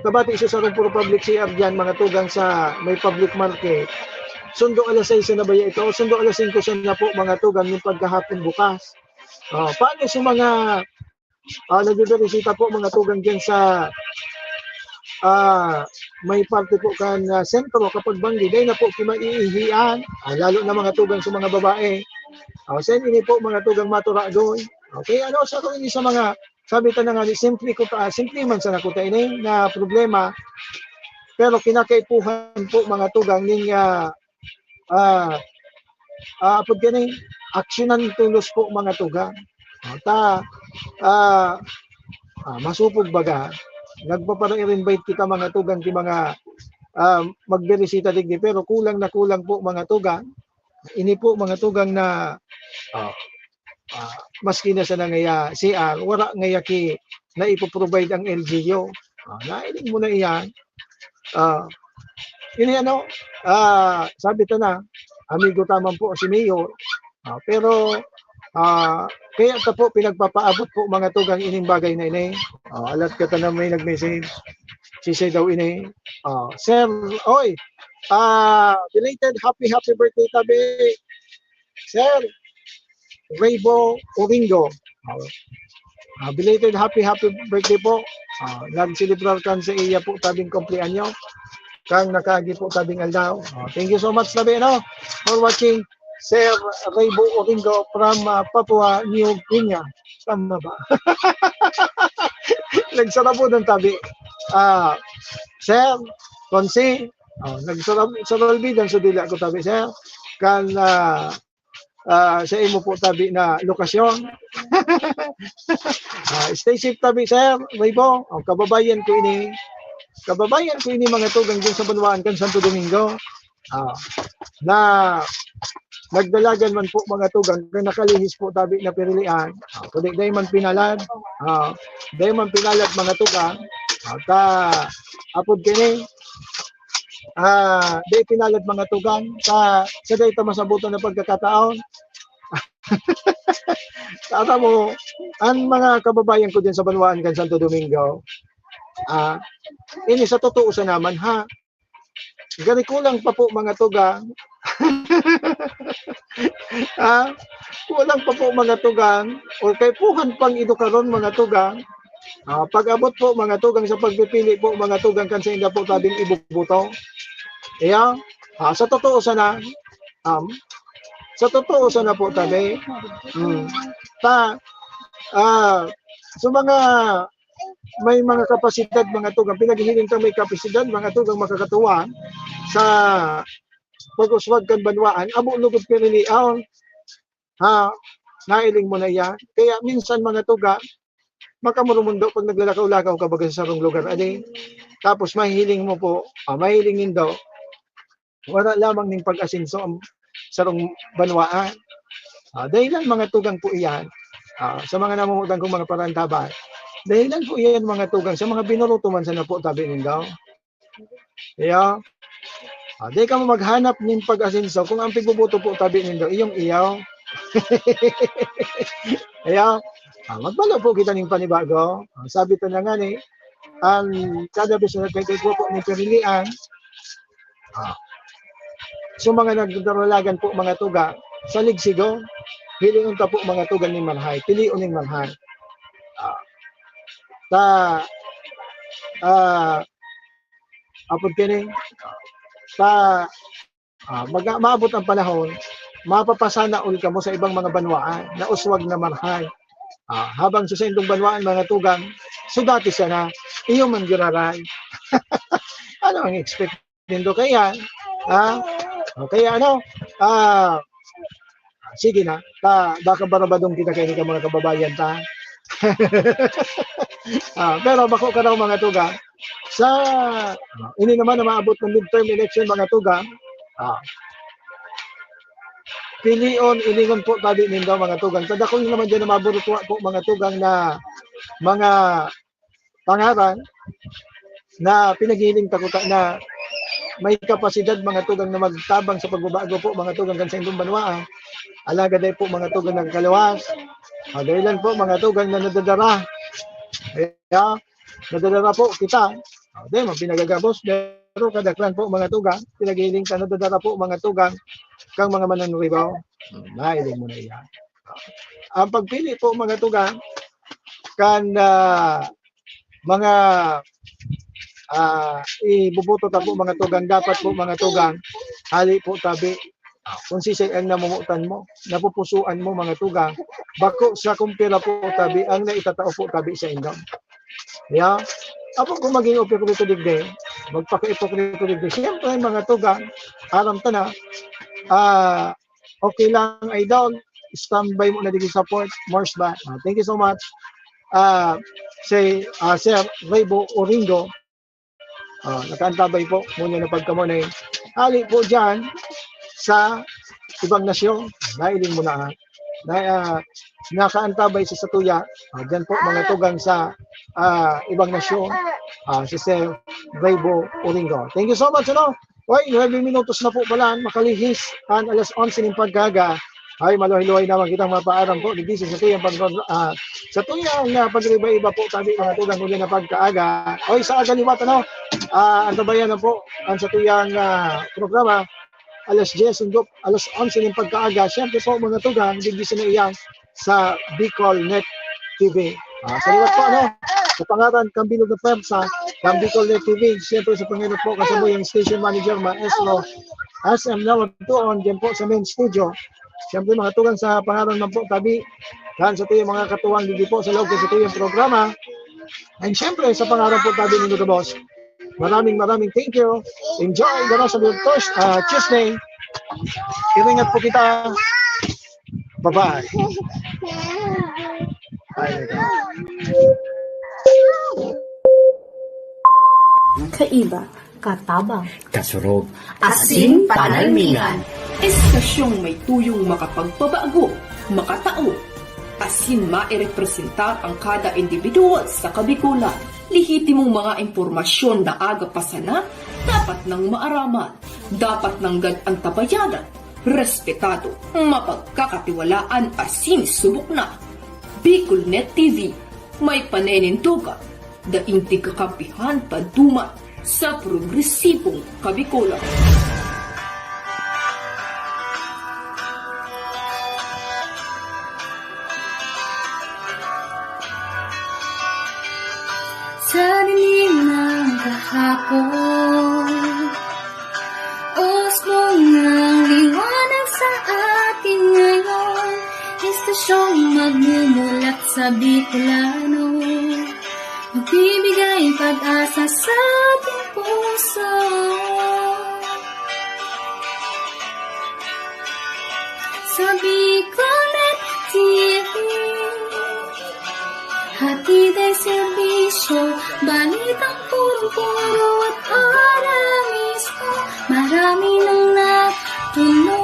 kabati isa sa puro public CR dyan mga tugang sa may public market sundo alas 6 na ba ito sundo alas 5 na po mga tugang yung pagkahapon bukas paano sa mga nagbibirisita po mga tugang dyan sa may parte po kan sentro kapag banggi dahil na po kimaiihian lalo na mga tugang sa mga babae sen ini po mga tugang maturagoy okay sa ini sa mga sabi ta na nga simple man sa nakuta ini na problema pero kinakaipuhan po mga tugang ning pag ganing aksyonan tulos po mga tugang masupog baga nagpapara-invite kita mga tugang ti mga magberisita digdi pero kulang na kulang po mga tugang ini po mga tugang na maski na sa ngaya CR wala ngaya ki na ipoprovide ang LGU nailing mo na iyan ini sabi ta na amigo tamang po si Mayor pero kaya ito po pinagpapaabot po mga tugang ining bagay na ini. Alat ka na may nag-message. Sisay daw ini. Sir, oy, belated happy birthday tabi. Sir, Raybo Oringo. Belated happy birthday po. Nag-celebrar kan sa iya po tabing kumpleanyo. Kang nakaagi po tabing aldaw. Thank you so much tabi for watching Sir Raybo Oringo from Papua New Guinea. Tama ba? Nagsara po ng tabi. Sir, Konsi, nagsara bidan sa dila ko tabi, sir. Kan sa imo po tabi na lokasyon. Stay safe tabi, sir. Raybo, kababayan ko ini. Kababayan ko ini mga tugang dyan sa Banwaan kan Santo Domingo. Na nagdalagan man po mga tugang kung nakalihis po tabi na pirilian. Kundi dahi man pinalad. Dahi man pinalad mga tugang. Apod kini. Dahi pinalad mga tugang. Sa dahi masabutan na pagkakataon. Tata mo, ang mga kababayan ko din sa Banwaan kan Santo Domingo, ini sa totoo sa naman ha, gani kulang pa po mga tugang, kulang pa po mga tugang, o kay puhan pang idukaron mga tugang, pag-abot po mga tugang sa pagpipili po mga tugang kan sa inda po tabing ibubuto. Sa totoo sa na, sa totoo sana po tabi, so mga may mga kapasidad mga tugang, pinaghihiling ka may kapasidad mga tugang makakatuwa sa pag-uswag kan Banwaan, abo lugod piniliaw, nailing mo na yan. Kaya minsan mga tugang, makamurumundo pag naglalakaw-lakaw ka baga sa sarong lugar, tapos mahihiling mo po, mahihiling nindo, wala lamang ng pag-asinso ang sarong Banwaan. Dahilan mga tugang po iyan, sa mga namumutan kong mga parantaban, dahilan po iyan mga tugang sa mga binuruto man sa napo tabi nindo. Kaya, di ka mo maghanap ng pag-asinso kung ang pigbubuto po tabi nindo, iyong iyaw. Kaya, magbalo po kita ng panibago. Sabi to na nga ni, ang kada beses na nagkakay po ng pirilian, so mga nagdaralagan po mga tuga, sa ligsigo, piliun ta po mga tugan ni manhay, piliun ng manhay. Apod kini, maabot ang panahon, mapapasana ul ka mo sa ibang mga Banwaan na uswag na manhay. Habang sa indong Banwaan mga tugang, so dati siya na, iyo man giraray. Ano ang expect nindo kaya? Kaya ano, sige na, baka barabadong kita kayo ka mga kababayan ta. Pero bako ka raw mga tugang, sa ini naman na maabot ng midterm election mga tugang, pilion, ilingon po tabi nindo mga tugang. Kada ko naman dyan na maburutuwa po mga tugang na mga pangaran na pinaghiling takuta na may kapasidad mga tugang na magtabang sa pagbabago po mga tugang kan sa indong Banwaan. Alaga day po mga tugang ng kalawas. Dahilan po mga tugang na nadadara. Kaya nadadara po kita. Dahil pinagagabos pero kadaklan po mga tugang. Pinaghiling ka nadadara po mga tugang kang mga mananuribaw. Nailing mo na iyan. Ang pagpili po mga tugang kan mga ibubuto ta po mga tugang, dapat po mga tugang, hali po tabi, kung sisay ang namumutan mo, napupusuan mo mga tugang, bako sa kumpira po tabi, ang naitatao po tabi sa indang. Apo kung maging opikrito digde, magpaka-ipokrito digde, siyempre mga tugang, aram ta na, okay lang idol, standby mo na digde support, Morse ba? Thank you so much. Sir Raybo Oringo, nakaantabay po muna na pagkamunay. Hali po dyan sa ibang nasyon, nailing mo na nakaantabay sa Satuya, dyan po mga tugang sa ibang nasyon, si Sir Raybo Oringo. Thank you so much. Hoy, 9 minutos na po pala, makalihis, alas 11 ng pagkaga. Ay, maluhay-luhay naman kitang mapaaram po. Digdi sa tuyang pagriba-iba po tabi mga tugang huli na pagkaaga. Oy, sa agaliwat, antabayan na po ang sa tuyang programa. Alas 10, alas 11 ng pagkaaga. Siyempre po mga tugang, digdi sa iyan sa Bicol Net TV. Sa liwat po, sa pangaran Kambilog na Pemsa, Cambicol TV. Siyempre sa Panginoon po, kasama yung station manager, Maestro SM Nawag doon, dyan po sa main studio. Siyempre mga tugang sa pangalan ng po tabi, yan sa tuyong mga katuwang hindi po sa loob sa tuyong programa. And siyempre sa pangalan po tabi ng Boss. Maraming thank you. Enjoy the rest of your Tuesday. Ingat po kita. Bye-bye. Kaiba, katabang, Kasurog, asin panalmingan. Estasyong may tuyong makapagpabago, makatao, asin mairepresentar ang kada individual sa kabikulan. Lihitimong mga impormasyon na aga pasana, dapat nang maaraman, dapat nang antabayanan, respetado, mapagkakatiwalaan asin subok na. Bicolnet TV, may panenintugan, daing kakampihan paduman sa progresibong kabikulan. Sa dilim ng kahapon, usbong ng liwanag sa atin ngayon, estasyong magmumulat sa Bicolano, magbibigay pag-asa sa ating puso. Sa Bicolnet TV, hatid ay serbisyo, balitang puro-puro at para mismo. Marami nang natulungan,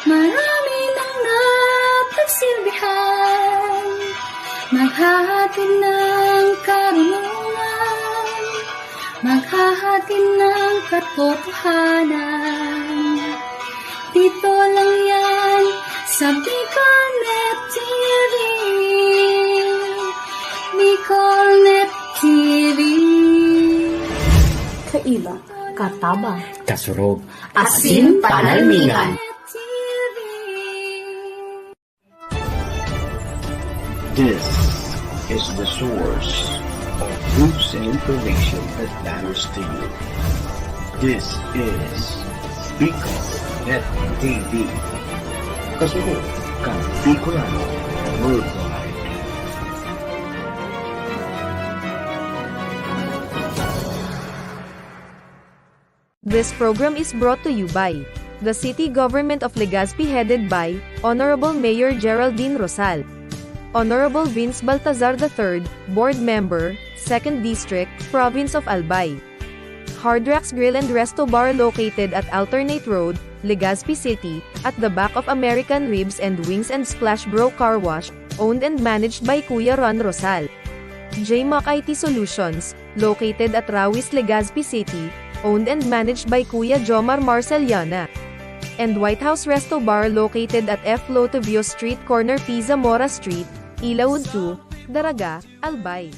marami nang napagsilbihan, maghahatid ng karunungan, maghahatid ng katotohanan. Dito lang yan sa Bicolnet TV. Bicolnet TV. kaiba, katabang, Kasurog, asin panalmingan. This is the source of news and information that matters to you. This is Bicolnet TV. Kasurog, kang Bicolano worldwide. This program is brought to you by the City Government of Legazpi headed by Honorable Mayor Geraldine Rosal, Honorable Vince Baltazar III, Board Member, 2nd District, Province of Albay. Hardrax Grill and Resto Bar located at Alternate Road, Legazpi City, at the back of American Ribs and Wings and Splash Bro Car Wash, owned and managed by Kuya Ron Rosal. JMAC IT Solutions, located at Rawis, Legazpi City, owned and managed by Kuya Jomar Marceliana. And White House Resto Bar located at F. Lotavio Street Corner Pisa Mora Street, Ilaud 2, Daraga, Albay.